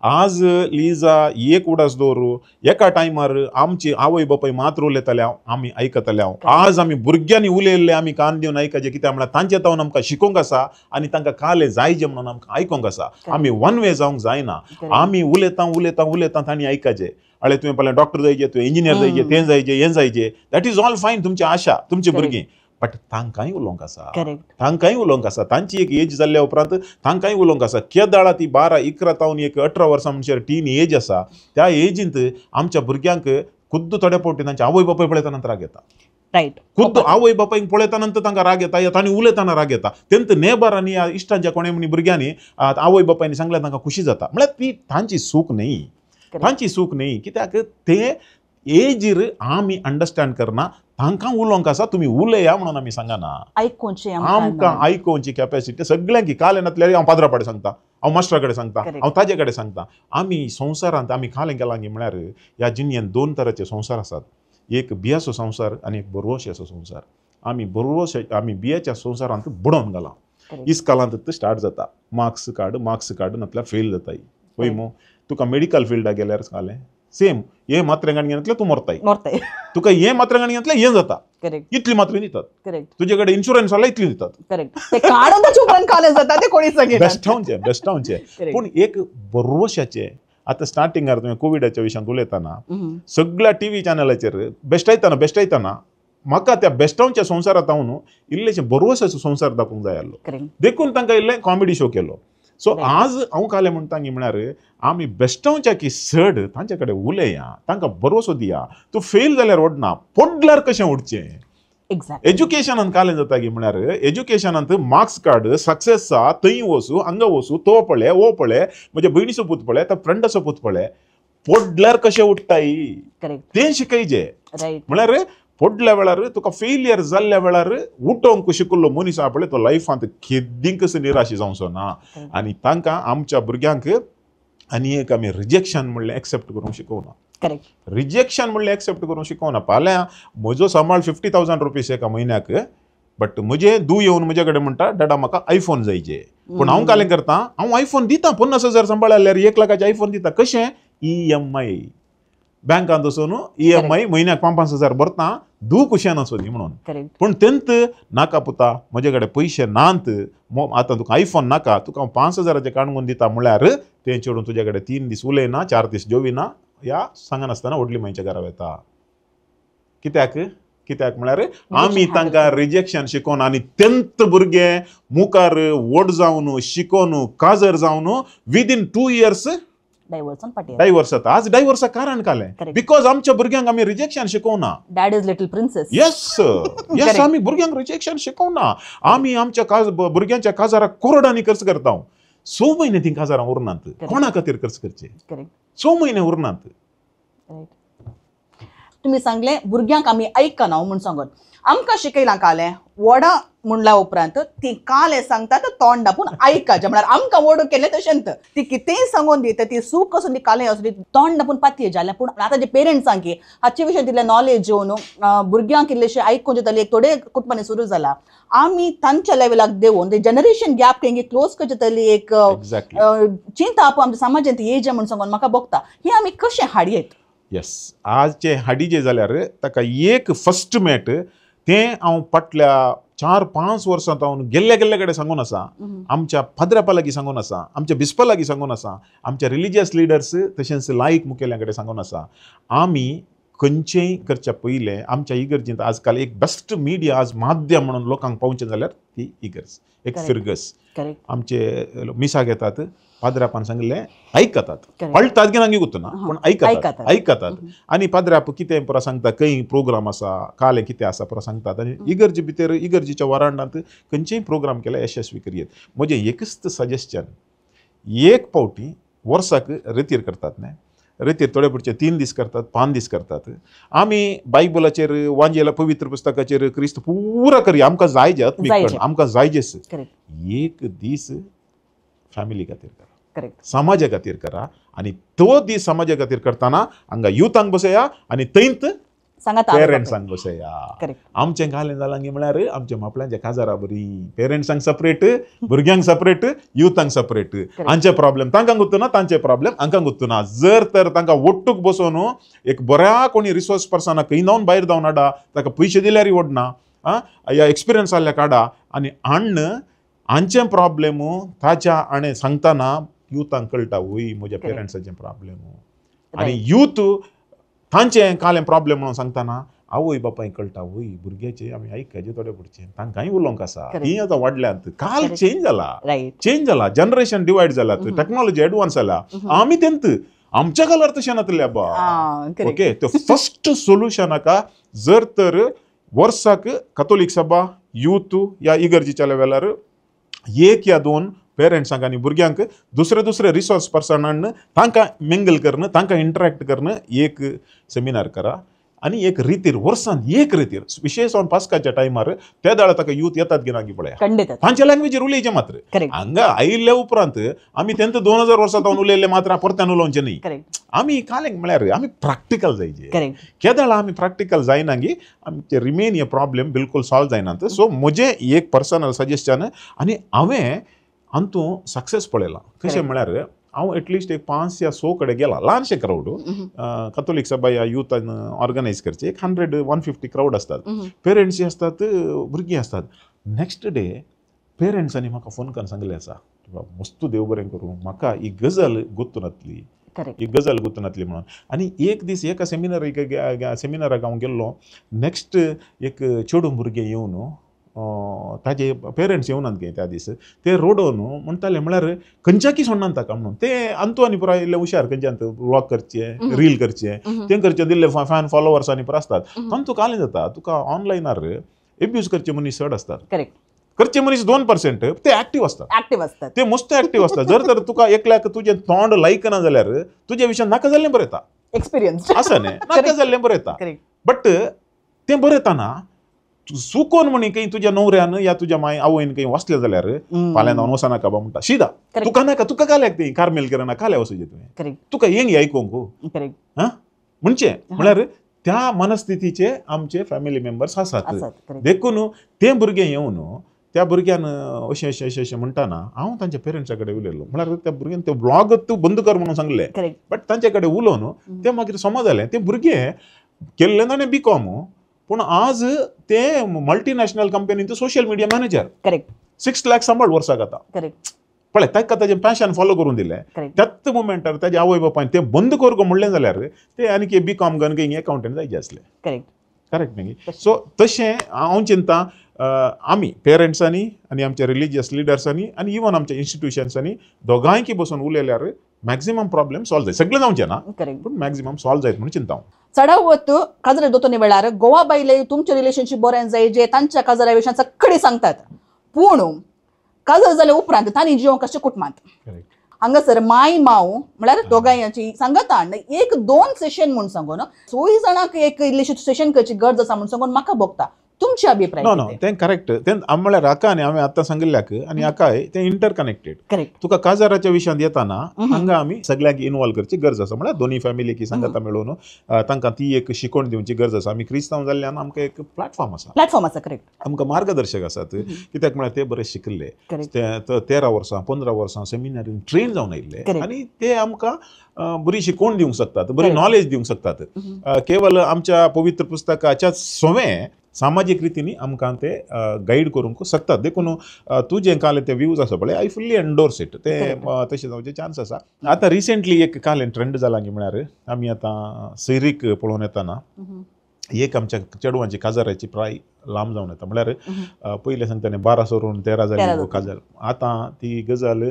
आज लिजा एक उडास दवरू एका टायमार आमची आवय बापाय मात्र उलयताले आमी आयकताले आज आमी भुरग्यांनी उलयल्ले आमी कान दिवन आयकचे कित्याक म्हळ्यार तांचे तावन आमकां शिकोवंक आसा आनी तांकां काले जायचे म्हणून आमकां आयकोंक आसा आमी वन वे जावंक जायना आमी उलयता तांणी आयकचे अळे तुवें पळय डॉक्टर जायचे तुवें इंजिनियर जायचे तें जायचे हें जायचे दॅट इज ऑल फायन तुमची आशा तुमची भुरगीं बट तांकांय उलोवंक आसा तांकांय उलोवंक आसा तांची एक एज जाल्ल्या उपरांत तांकांय उलोवंक आसा केदाळा ती 12-11 तावन एक 18 वर्सां म्हणजे टीन एज आसा त्या एजींत आमच्या भुरग्यांक खुद्द थोड्या फावटी तांचे आवय बापाय पळयतना राग येता रायट खुद्द आवय बापायक पळयतना तांकां राग येता तांणी उलयतना राग येता तेंत नेबर आनी इश्टांच्या कोणे म्हणी भुरग्यांनी आवय बापायनी सांगल्यार तांकां खुशी जाता म्हळ्यार ती तांची चूक न्ही कित्याक ते एजीर आमी अंडरस्टँड करना तांकां उलोवंक आसा तुमी उलया म्हणून आमी सांगना आमकां आयकोवची कॅपॅसिटी सगळ्यांक काले नातल्यार हांव पाद्रा पाडें सांगता हांव मास्टरा कडेन सांगता हांव ताजे कडेन सांगता आमी संवसारांत आमी खालें गेलां म्हळ्यार ह्या जिणयेंत 2 तरांचे संवसार आसात एक बियाचो संवसार आनी एक बरवशाचो संवसार आमी बियाच्या संवसारांत बुडोवन घाला इस्कालांत स्टार्ट जाता मार्क्स काड नातल्यार फेल जाताय पळय मो तुका मेडिकल फिल्डाक गेल्यार जालें सेम हे मात्रेंगाणी घेतल्यार तूं मरताय तुका हे मात्रेंगाणी घेतल्यार हें जाता इतली मात्रे दितात तुजे कडेन इन्शुरन्स आला इतली दितात बेस्टावचे पूण एक बरवशाचे आतां स्टार्टिंगार तुवें कोविडाच्या विशयान उलयतना सगळ्या टीव्ही चॅनलाचेर बेस्टायतना म्हाका त्या बेस्टावच्या संवसारांत हांव इल्लेशे बरवशाचो संवसार दाखोवंक जाय आसलो देखून तांकां इल्लें कॉमेडी शो केलो सो आज हांव काले म्हणटा म्हळ्यार आमी बेस्टावच्या की चड तांचे कडेन उलया तांकां भरोसो दिया तूं फेल जाल्यार ओडना पडल्यार कशें उडचें एज्युकेशनांत कालें जाता की म्हळ्यार एज्युकेशनांत मार्क्स काड सक्सेस जा थंय वचू हांगा वचू तो पळय वो पळय म्हज्या भयणीचो पूत पळय त्या फ्रेंडाचो पूत पळय पडल्यार कशें उडटाय तें शिकयचें म्हळ्यार पडल्या वेळार तुका फेलियर जाल्ल्या वेळार उठोवंक शिकिल्लो मनीस आहा पळय तो लायफांत केदींकच निराशी जावचो ना आनी तांकां आमच्या भुरग्यांक आनी एक आमी रिजेक्शन म्हणलें एक्सेप्ट करूंक शिकोवना रिजेक्शन म्हणलें एक्सेप्ट करूंक शिकोवना फाल्यां म्हजो सांबाळ 50,000 रुपीज एका म्हयन्याक बट म्हजे धूव येवन म्हजे कडेन म्हणटा डाडा म्हाका आयफोन जायचे पूण हांव कालें करता हांव आयफोन दिता 50,000 सांबाळल्यार 1 लाखाचे आयफोन दिता कशें EMI बँकांत वचून EMI म्हयन्याक 5,000 भरता दू कुशान वचोनी म्हणून. करेक्ट. पण तेंत नाका पुता म्हजे कडेन पयशे नात, आतां तुका आयफोन नाका, तुका 5,000 काणगून दिता म्हळ्यार तें चेडून तुजे कडेन 3 दीस उलयना, 4 दीस जेविना, या सांगनासतना व्हडली मयच्या घरा वता. कित्याक म्हळ्यार आमी तांकां रिजेक्शन शिकोवन आनी तेंत भुरगे मुखार व्हड जावन शिकोवन काजर जावन विदीन 2 years डायव्हर्स जाता. आज डायव्हर्साक कारण कालें बिकॉज आमच्या भुरग्यांक आमी रिजेक्शन शिकोवना. Dad is little princess. Yes आमी भुरग्यांक रिजेक्शन शिकोवना. आमी आमच्या भुरग्यांच्या काजाराक कोरडांनी खर्च करता. 6 म्हयने ती काजारां उरनात. कोणा खातीर खर्च करचे? 6 म्हयने उरनात. तुम्ही सांगले भुरग्यांक आमी ऐकना म्हणून सांगत. आमकां शिकयलां कालें वडा म्हणल्या उपरांत ती काले सांगतात तोंड दापून ऐकाचें. म्हळ्यार आमकां वडो केलें तशेंच ती कितेंय सांगून दिता, ती सूख आसूं दी काले आसूं दी तोंड दापून पातये जालें. पूण आतां जे पेरंट्सांक हाचे विशयी दिल्लें नॉलेज घेवन भुरग्यांक इल्लेशें आयकून जातलें थोडे कुटुंबांनी सुरू जाला. आमी तांच्या लेवलाक देऊन ते जनरेशन गॅप तेंगे क्लोज करचे तरी एक चिंता आपूण आमच्या समाजांत येजे म्हणून सांगून म्हाका बघता ही आमी कशें हाडयेत. येस आजचे हाडीचे जाल्यार ताका एक फर्स्ट मेट तें हांव फाटल्या 4-5 वर्सांत हांव गेल्ल्या कडेन सांगून आसा, आमच्या फादरापा लागीं सांगून आसा, आमच्या बिस्पा लागीं सांगून आसा, आमच्या रिलिजियस लिडर्स तशेंच लायक मुखेल्या कडेन सांगून आसा. आमी खंयचेंय करच्या पयलें आमच्या इगर्जींत आजकाल एक बेस्ट मिडिया आज माध्यम म्हणून लोकांक पावचें जाल्यार ती इगर्ज एक फिरगस. आमचे मिसाक येतात पाद्रापान सांगलें आयकतात, पळटात की नांगी गुतना पूण आयकतात आनी पाद्राप कितें पुरा सांगता, खंय प्रोग्राम आसा कालें कितें आसा पुरा सांगतात. आनी इगर्जे भितर इगर्जीच्या वरांडांत खंयचेय प्रोग्राम केल्यार यशस्वी करियेत. म्हजें एकच सजेशन, एक पावटी वर्साक रितीर करतात न्हय, रितीर थोडे पुढचे 3 दीस करतात, 5 दीस करतात. आमी बायबलाचेर वांजेला पवित्र पुस्तकाचेर क्रिस्त पुरा करया, आमकां जाय जे आत्मीक आमकां जाय जेस. एक दीस फॅमिली खातीर करा, समाजा खातीर करा. आनी तो दीस समाजा खातीर करतना हांगा युथांक बसया आनी थंयत पेरंट्सांक बसया. आमचें घालें जालां म्हळ्यार आमच्या मापल्यांच्या काजारा बरी, पेरंट्सांक सेपरेट, भुरग्यांक सेपरेट, युथांक सेपरेट. हांचे प्रॉब्लेम तांकां गुंतना, तांचे प्रॉब्लेम हांकां गुंतना. जर तर तांकां वट्टूक बसोवन एक बऱ्या कोणी रिसोर्स पर्सनाक खंय नावन भायर जावन हाडा, ताका पयशे दिल्यारय वडना, या एक्सपिरियन्स जाल्ल्या काडा आनी हाडन हांचे प्रॉब्लेम ताच्या आनी सांगतना युथांक कळटा वय म्हज्या पेरंट्साचें प्रॉब्लेम. आनी यूथ तांचें कालें प्रॉब्लेम म्हणून सांगतना आवय बापायक कळटा वय भुरग्याचे आमी आयकचे थोडे पुढचे तांकांय उलोवंक आसा. ही आतां वाडल्यांत, काल चेंज जाला, जनरेशन डिवायड जाला, टॅक्नॉलॉजी एडवान्स जाला. आमी तेंत आमच्या कालार तशें नातलें बा. ओके, तो फर्स्ट सोल्युशन हाका जर तर वर्साक कॅथोलीक सभा यूथ या इगर्जीच्या लेवलार 1 या 2 पेरंट्सांक आनी भुरग्यांक दुसरे रिसोर्स पर्सन हाडन तांकां मिंगल करणं, तांकां इंटरॅक्ट करणं, एक सेमिनार करा. आनी एक रितीर वर्सान एक रितीर विशेश जावन पास्काच्या टायमार त्या दाळा ताका यूथ येतात की ना पळया, तांच्या लँग्वेजीर उलयचें मात्र. हांगा आयिल्ल्या उपरांत आमी तेंत 2000 वर्सां जावन उलयल्ले मात्र परत्यान उलोवचें न्ही. आमी कालेंक म्हळ्यार आमी प्रॅक्टिकल जायचे. केदाळ आमी प्रॅक्टिकल जायना की आमचे रिमेन हे प्रॉब्लेम बिलकुल सॉल्व जायनात. सो म्हजें एक पर्सनल सजेशन आनी हांवें हातूं सक्सेस पळयलां. कशें म्हळ्यार हांव एटलिस्ट एक 5 या 6 कडेन गेला, ल्हानशें क्रावड, कॅथोलीक सभा या युथान ऑर्गनायज करचे. एक 100-150 क्रावड आसतात, पेरंट्स आसतात, भुरगीं आसतात. नेक्स्ट डे पेरंट्सांनी म्हाका फोन करून सांगलें आसा, मस्त देव बरें करूं, म्हाका ही गजाल गुंतनातली, ही गजाल गुंतनातली म्हणून. आनी एक दीस एका सेमिनाराक हांव गेल्लो. नेक्स्ट एक चेडूं भुरगें येवन ताजे पेरंट्स येवनात गे त्या दीस, ते रोडोन म्हणटाले म्हळ्यार खंयच्याकी सोडनात ताका म्हणून. ते अंतू आनी पुराय इल्ले हुशार खंयच्यान व्लॉग करचे, रील करचे, तें करचे दिल्ले फॅन फॉलोवर्सांनी पुरो आसतात. तांतू कालें जाता तुका ऑनलायनार एब्यूज करचे मनीस चड आसतात. करचे मनीस 2% ते ऍक्टिव्ह असतात, ते मस्त ऍक्टिव्ह असतात. जर तर तुका एकल्याक तुजें तोंड लायक ना जाल्यार तुज्या विशयान नाका जाल्लें बरयता, एक्सपिरियन्स आसा न्ही, नाका जाल्लें बरयता. बट तें बरयतना चुकोन म्हणी खंय तुज्या न्हवऱ्यान या तुज्या माय आवयन खंय वाचलें जाल्यार फाल्यां जावन वचनाका बा म्हणटा शिदा. तुका नाका, तुका काल्याक ती कार्मेल करना काल्या वचूचे तुवें, तुका येंग आयकूंक म्हणचे. म्हळ्यार त्या मनस्थितीचे आमचे फॅमिली मेंबर्स आसात. देखून तें भुरगें येवन त्या भुरग्यान अशें अशें अशें अशें म्हणटाना हांव तांच्या पेरंट्सा कडेन उलयलो म्हळ्यार त्या भुरग्यान ते ब्लॉग तूं बंद कर म्हणून सांगलें करेक्ट बट तांचे कडेन उलोवन ते मागीर समजलें ते भुरगे केल्लें ताणें B.Com पूण आज ते मल्टीनॅशनल कंपनींत social media manager correct 6 lakh सांबाळ वर्साक आतां करेक्ट पळय ताका ताजें पॅशन फॉलो करून दिलें करेक्ट त्याच मोमेंटार ताज्या आवय बापायन तें बंद कर गो म्हणलें जाल्यार ते आनी B.Com गन किंग अकावंटंट जायचे आसले करेक्ट करेक्ट न्ही सो तशें हांव चिंता आमी पेरंट्सांनी आनी आमच्या रिलिजियस लिडर्सांनी आनी इवन आमच्या इन्स्टिट्युशन्सांनी दोगांयकी बसून उलयल्यार मॅक्झिमम प्रॉब्लेम सॉल्व जाय सगळें जावचें ना करेक्ट पूण मॅक्झिमम सॉल्व जायत म्हणून चिंता हांव चढावत काजर दोतोनी वेळार गोवा बायले तुमचे रिलेशनशीप बरें जाय जे तांच्या काजरा विशयान सगळी सांगतात पूण काजर जाले उपरांत तांणी जिवंक कशें कुटुंबांत करेक्ट हांगासर माय माव म्हळ्यार दोगांयाची सांगतान 1-2 सेशन म्हूण सांगून 6 जाणांक एक इल्लेशें सेशन करची गरज आसा म्हूण सांगून म्हाका भोगता तुमचे अभिप्राय नो तें करेक्ट तें म्हळ्यार हाका आनी हांवें आतां सांगिल्ल्याक आनी हाकाय तें इंटरकनेक्टेड करेक्ट तुका काजाराच्या विशयांत येताना हांगा आमी सगळ्यांक इनवॉल्व करची गरज आसा म्हळ्यार दोनी फॅमिलीकी सांगता मेळून तांकां ती एक शिकवण दिवची गरज आसा आमी क्रिस्तांव जाल्ल्यान आमकां एक प्लॅटफॉर्म आसा करेक्ट आमकां मार्गदर्शक आसात कित्याक म्हळ्यार ते बरे शिकले ते 13 वर्सां 15 वर्सां सेमिनारीन ट्रेन जावन आयिल्ले आनी ते आमकां बरी शिकवण दिवंक शकतात बरी नॉलेज दिवंक शकतात केवळ आमच्या पवित्र पुस्तकाच्या सवें सामाजीक रितीनी आमकां ते गाईड करूंक शकतात देखून तूं जें काल ते व्यूज आसा पळय आय फुल्ली एंडोर्स इट ते तशें जावचे चान्स आसा आतां रिसेंटली एक काल ट्रेंड जाला म्हळ्यार आमी आतां सैरीक पळोवन येताना एक आमच्या चेडवांची काजाराची प्राय लांब जावन येता म्हळ्यार पयले सांगताले 12 सोडून 13 जाली काजार आतां ती गजाल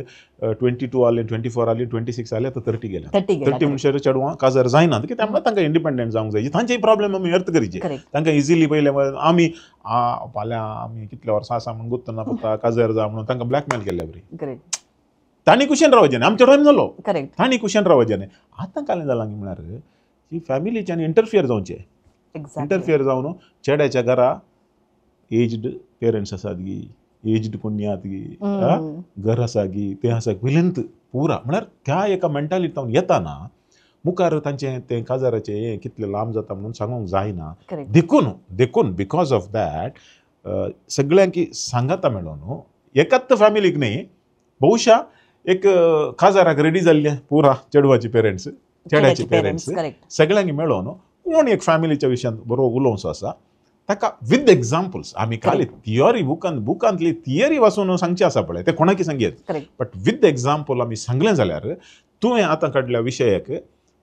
22 आली 24 आली 26 आली आतां 30 गेल्या 30 म्हणसर चेडवां काजार जायना कित्याक म्हळ्यार तांकां इंडिपेंडंट जावंक जाय तांचेय प्रॉब्लेम आमी अर्थ करचे तांकां इजिली पयले आमी फाल्यां आमी कितल्या वर्सां आसा म्हणून गुत्तना पडटा काजार जा म्हणून तांकां ब्लॅकमेल केल्या बरी तांणी कुशेन रावचें न्ही आमचे टायम जालो तांणी कुशेन रावचें न्ही आतां कालें जालां म्हळ्यार ही फॅमिलीच्यान इंटरफियर जावचें इंटरफियर जावन चेड्याच्या घरा एज्ड पेरंट्स आसात गी एज्ड कोणी आहात गी घर आसा गी ते आसा विलंत पुरा म्हळ्यार त्या एका मेंटालिटीन येताना मुखार तांचें तें काजाराचें हें कितलें लांब जाता म्हणून सांगूंक जायना देखून बिकॉज ऑफ दॅट सगळ्यांक सांगता मेळोन एकाच फॅमिलीक न्ही भोवशा एक काजाराक रेडी जाल्ले पुरा चेडवाची पेरंट्स चेड्याचे पेरंट्स सगळ्यांक मेळोन कोण एक फॅमिलीच्या विशयान बरो उलोवचो आसा ताका विथ एक्झाम्पल्स आमी खाली थियोरी बुकांतली थियोरी वाचून सांगचे आसा पळय ते कोणाकी सांगेत बट विथ एक्झाम्पल आमी सांगलें जाल्यार तुवें आतां काडल्या विशयाक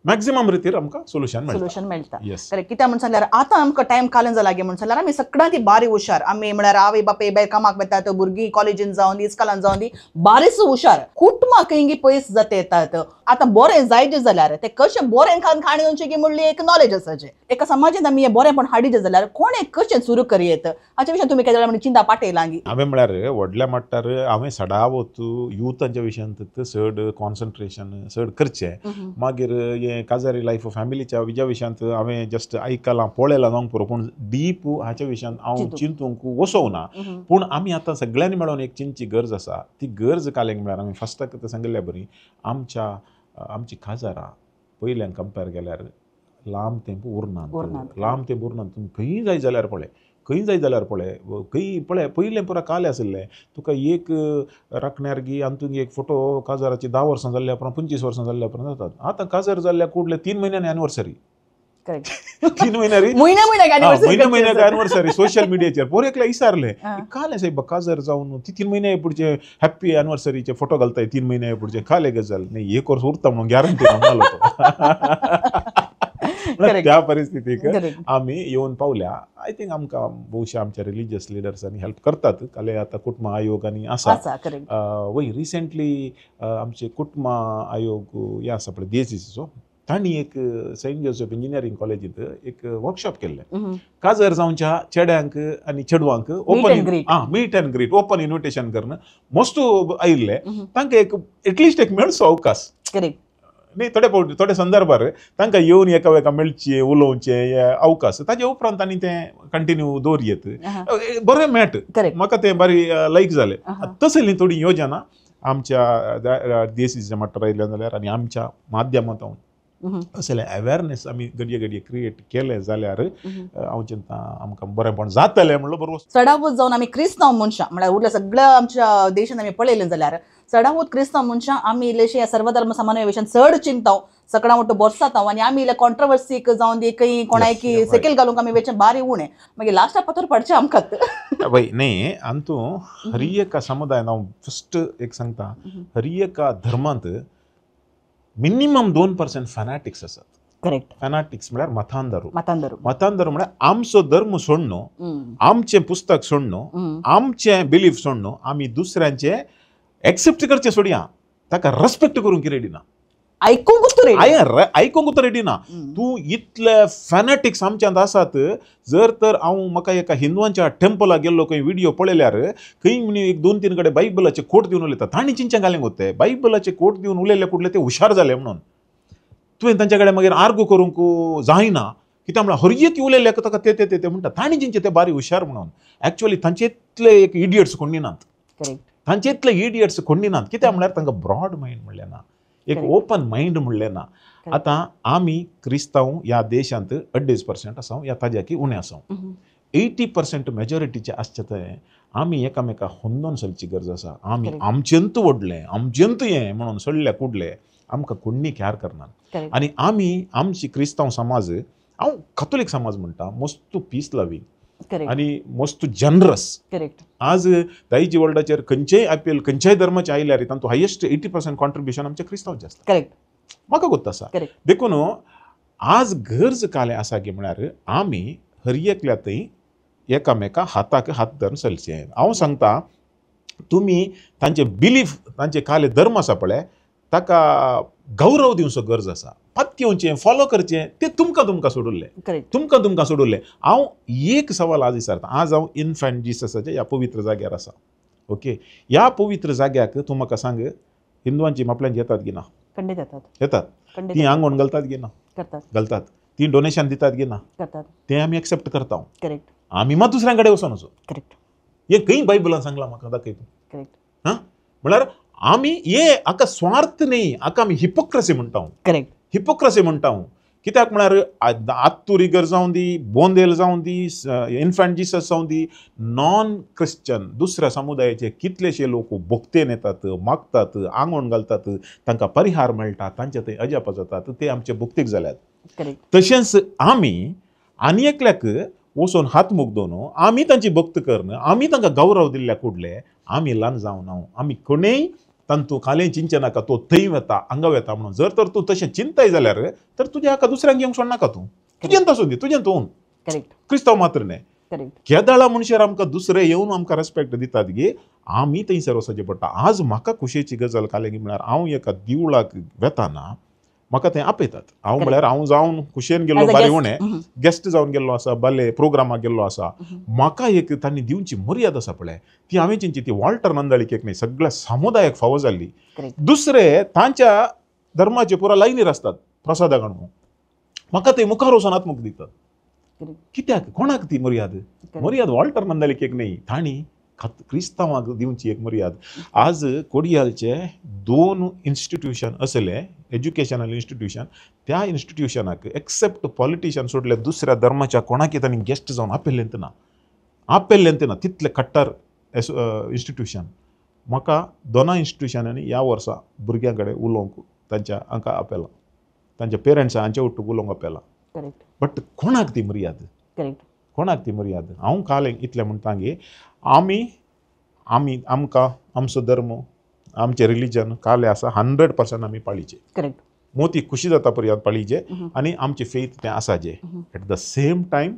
मॅक्झिमम रितीर आमकां सोल्युशन मेळटा करेक्ट कित्याक म्हण सांगल्यार आतां आमकां टायम कालन जाला गे म्हण सांगल्यार आमी सगळ्यां ती बारी हुशार आमी म्हळ्यार आवय बापाय भायर कामाक वेतात भुरगीं कॉलेजीन जावन इस्कॉलान जावन ती बारीच हुशार कुटुंबाक इंगी पयस जाता येतात आतां बरें जायचे जाल्यार ते कशें बरें खाणेवचें की म्हणली एक नॉलेज आसाचें एका समाजांत आमी हें बरेंपण हाडिचें जाल्यार कोणें कशें सुरू करियेत हाच्या विशयान तुमी केन्ना म्हणजे चिंता पाटयलां गी हांवें म्हळ्यार व्हडल्या मट्टार हांवें सदांवत युथांच्या विशयान चड कॉन्सन्ट्रेशन चड करचें मागीर हें काजारी लायफ फॅमिलीच्या विजया विशयांत हांवें जस्ट आयकलां पळयलां जावंक पुरो पूण डीप हाच्या विशयान हांव चिंतूंक वचोंक ना पूण आमी आतां सगळ्यांनी मेळोन एक चिंतची गरज आसा ती गरज कालेंक म्हळ्यार हांवें फस्टाक सांगिल्ल्या बरी आमची काजारां पयल्यान कंपेर केल्यार लांब तेंप उरनात लांब तेंप उरनात तुमी खंयी जाय जाल्यार पळय खंयी पळय पयलें पुरा काले आसले तुका एक राखण्यार गी आनी एक फोटो काजाराची 10 वर्सां जाल्ल्या उपरांत 25 वर्सां जाल्ल्या उपरांत जातात आतां काजार जाल्ल्या कुडले 3 म्हयन्यांनी एनिवर्सरी 3 म्हयन्याक एनिवर्सरी सोशल मिडियाचेर पोरेकल्या विचारले काले साहेब काजार जावन 3 म्हयने पुढचे हॅप्पी एनिवर्सरीचे फोटो घालताय 3 म्हयने पुढचे काले गजाल नाही एक वर्स उरता म्हणून गॅरंटी त्या परिस्थितीक आमी येवन पावल्या आय थिंक आमकां भोवशा आमच्या रिलिजियस लिडर्सांनी हेल्प करतात काले आतां कुटुंब आयोग आनी आसा वय रिसेंटली आमचे कुटुंब आयोग हे आसा पळय DSCCचो तांणी एक सेंट जोसेफ इंजिनियरींग कॉलेजींत एक वर्कशॉप केल्लें काजार जावच्या चेड्यांक आनी चेडवांक meet and greet open invitation करून मस्त आयिल्ले तांकां एक एटलिस्ट एक मेळचो अवकाश न्ही थोडे संदर्भार तांकां येवन एका मेळचें उलोवचें अवकाश ताजे उपरांत आनी तें कंटिन्यू दवरयेत बरें मेळट म्हाका तें बरी लायक जालें तसली थोडी योजना आमच्या DSCCच्या मट्टार आयल्या जाल्यार आनी आमच्या माध्यमांतून असले अवेअरनेस आमी घडये घडये क्रिएट केले जाल्यार हांव चिंता आमकां बरेंपण जातलें म्हणलो बरोबर. चढावत जावन आमी क्रिस्तांव मनशां म्हळ्यार उरल्या सगळ्या आमच्या देशांत आमी पळयलें जाल्यार चढावत क्रिस्तांव मनशां आमी इल्लेशें सर्वधर्म समन्वय विशयान चड चिंताव सकाळा मोठो बोरसाताव आनी आमी इल्ले कॉन्ट्रवर्सीक जावन दी खंय कोणायकी सेकेल घालूंक आमी वेचें बारी उणें मागीर लास्टाक पतर पडचें आमकां. बाई न्ही आंतू हर एका समुदायान हांव फस्ट एक सांगता हर एका धर्मांत मिनिमम 2% फॅनाटिक्स आसात. करेक्ट. फॅनाटिक्स म्हळ्यार मतांधारू. मतांधारू म्हळ्यार आमचो धर्म सोडणो, आमचें पुस्तक सोडणो, आमचें बिलीफ सोडणो, आमी दुसऱ्यांचे एक्सेप्ट करचें सोडया, ताका रेस्पेक्ट करूंक रेडी ना, आयकूंक रेडी ना. तूं इतले फॅनाटिक्स आमच्यांत आसात. जर तर हांव म्हाका एका हिंदुवांच्या टेम्पलाक गेल्लो खंय व्हिडिओ पळयल्यार खंय म्हणी 1-2-3 कडेन बायबलाचे कोट दिवन उलयता. तांणी चिंच्या घालेंक वते बायबलाचे कोट दिवन उलयले कुठले ते हुशार जाले म्हणून. तुवें तांच्या कडेन मागीर आर्ग्यू करूंक जायना कित्याक म्हळ्यार हर एक उलयले ताका ते म्हणटा तांणी चिंचे ते बारी हुशार म्हणून. एक्चुअली तांचे इतले एक इडियट्स कोणी नात. तांचे इतले इडियट्स कोणी नात कित्याक म्हळ्यार तांकां ब्रॉड मायंड म्हणलें ना, एक ओपन माइंड म्हणलें ना. आतां आमी क्रिस्तांव ह्या देशांत 38% आसा या ताज्या की उणे आसा. 80% मेजॉरिटीचे आसचे थंय आमी एकामेकाक हुंदोन चलची गरज आसा. आमी आमचेंत व्हडलें आमचेंत हें म्हणून सडले कुडले आमकां कोणी ख्यार करनात. आनी आमी आमची क्रिस्तांव समाज हांव कॅथोलीक समाज म्हणटा मस्त पीस लवींग आनी मस्त जनरस. आज दायजी वर्ल्डाचेर खंयचेय IPL खंयच्याय धर्माचे आयल्यार तांतूं हायेस्ट 80% कॉन्ट्रिब्युशन आमच्या क्रिस्तांवांचें आसता. म्हाका गोत्ता आसा देखून आज गरज काले आसा की म्हळ्यार आमी हर एकल्या थंय एकामेका हाताक हात धरून चलचें. हांव सांगता तुमी तांचे बिलीफ तांचे काले धर्म आसा पळय ताका गौरव दिवचो गरज आसा. पत्योवचें फॉलो करचें तें तुमकां सोडुल्लें तुमकां सोडुल्लें. हांव एक सवाल आज विचारता. आज हांव इन्फंट जिससाच्या ह्या पवित्र जाग्यार आसा. ओके, ह्या पवित्र जाग्याक तूं म्हाका सांग हिंदुवांची मापल्यांची येतात की ना? येतात. ती आंगवण घालतात की ना? घालतात. ती डोनेशन दितात की ना? तें आमी एक्सेप्ट करता. आमी मात दुसऱ्यां कडेन वचोन हे खंय बायबलान सांगलां म्हाका दाखय तूं. म्हळ्यार आमी हे हाका स्वार्थ न्ही हाका आमी हिपोक्रेसी म्हणटा. हिपोक्रेसी म्हणटा. कित्याक म्हळ्यार आत्तुरिगर जावं दी, बोंदेल जावं दी, इन्फंट जिसस जावं दी, नॉन क्रिश्चन दुसऱ्या समुदायाचे कितलेशे लोक भोगतेन येतात, मागतात, आंगवण घालतात, तांकां परिहार मेळटा, तांचे थंय अजाप जातात, ते आमचे भुक्तीक जाल्यात. तशेंच आमी आनी एकल्याक वचोन हात मुगदोन आमी तांची भक्त करन आमी तांकां गौरव दिल्ल्या कुडले आमी ल्हान जावं ना. आमी कोणेय तांतूं कालें चिंचे नाका तो थंय वता हांगा वता म्हणून. जर तर तूं तशें चिंताय जाल्यार तर तुज्या हाका दुसऱ्यांक घेवंक सोडनाका. तूं तुजेंत आसूं दी, तुजेंत होवन. क्रिस्तांव मात्र न्ही. केदाळा मनशार आमकां दुसरे येवन आमकां रेस्पेक्ट दितात गे आमी थंयसर वचचें पडटा. आज म्हाका खुशयेची गजाल काले की म्हळ्यार हांव एका देवळाक वेताना म्हाका थंय आपयतात. हांव म्हळ्यार हांव जावन खुशयेन गेल्लो बारी उणें गेस्ट जावन गेल्लो आसा, बाले प्रोग्रामाक गेल्लो आसा. म्हाका एक तांणी दिवची मर्याद आसा पळय ती हांवें चिंची ती वॉल्टर नंदाळीक एक न्ही सगळ्या समुदायाक फावो जाल्ली. दुसरे तांच्या धर्माचे पुरा लायनीर आसतात प्रसादाक हाडून. म्हाका थंय मुखार वचोन आत्मूक दितात. कित्याक कोणाक ती मर्याद? मर्याद वॉल्टर नंदाळीक एक न्ही तांणी क्रिस्तांवाक दिवची एक मर्याद. आज कोडियालचे 2 इन्स्टिट्यूशन असले एज्युकेशनल इन्स्टिट्यूशन. त्या इन्स्टिट्यूशनाक एक्सेप्ट पॉलिटिशियन सोडले दुसऱ्या धर्माच्या कोणाक तांणी गेस्ट जावन आपयल्लेंत ना. तितले कट्टर इन्स्टिट्यूशन. म्हाका 2 इन्स्टिट्यूशनांनी ह्या वर्सा भुरग्यां कडेन उलोवंक तांच्या हांकां आपयलां, तांच्या पेरंट्सां हांचे वट्टूक उलोवंक आपयलां. बट कोणाक ती मर्याद? कोणाक ती मर्याद? हांव काल इतलें म्हणटा गे आमकां आमचो धर्म आमचे रिलीजन काले आसा 100% आमी पाळीचे. मोती खुशी जाता पर्यंत पाळीचे आनी आमचे फेथ तें आसाचे. एट द सेम टायम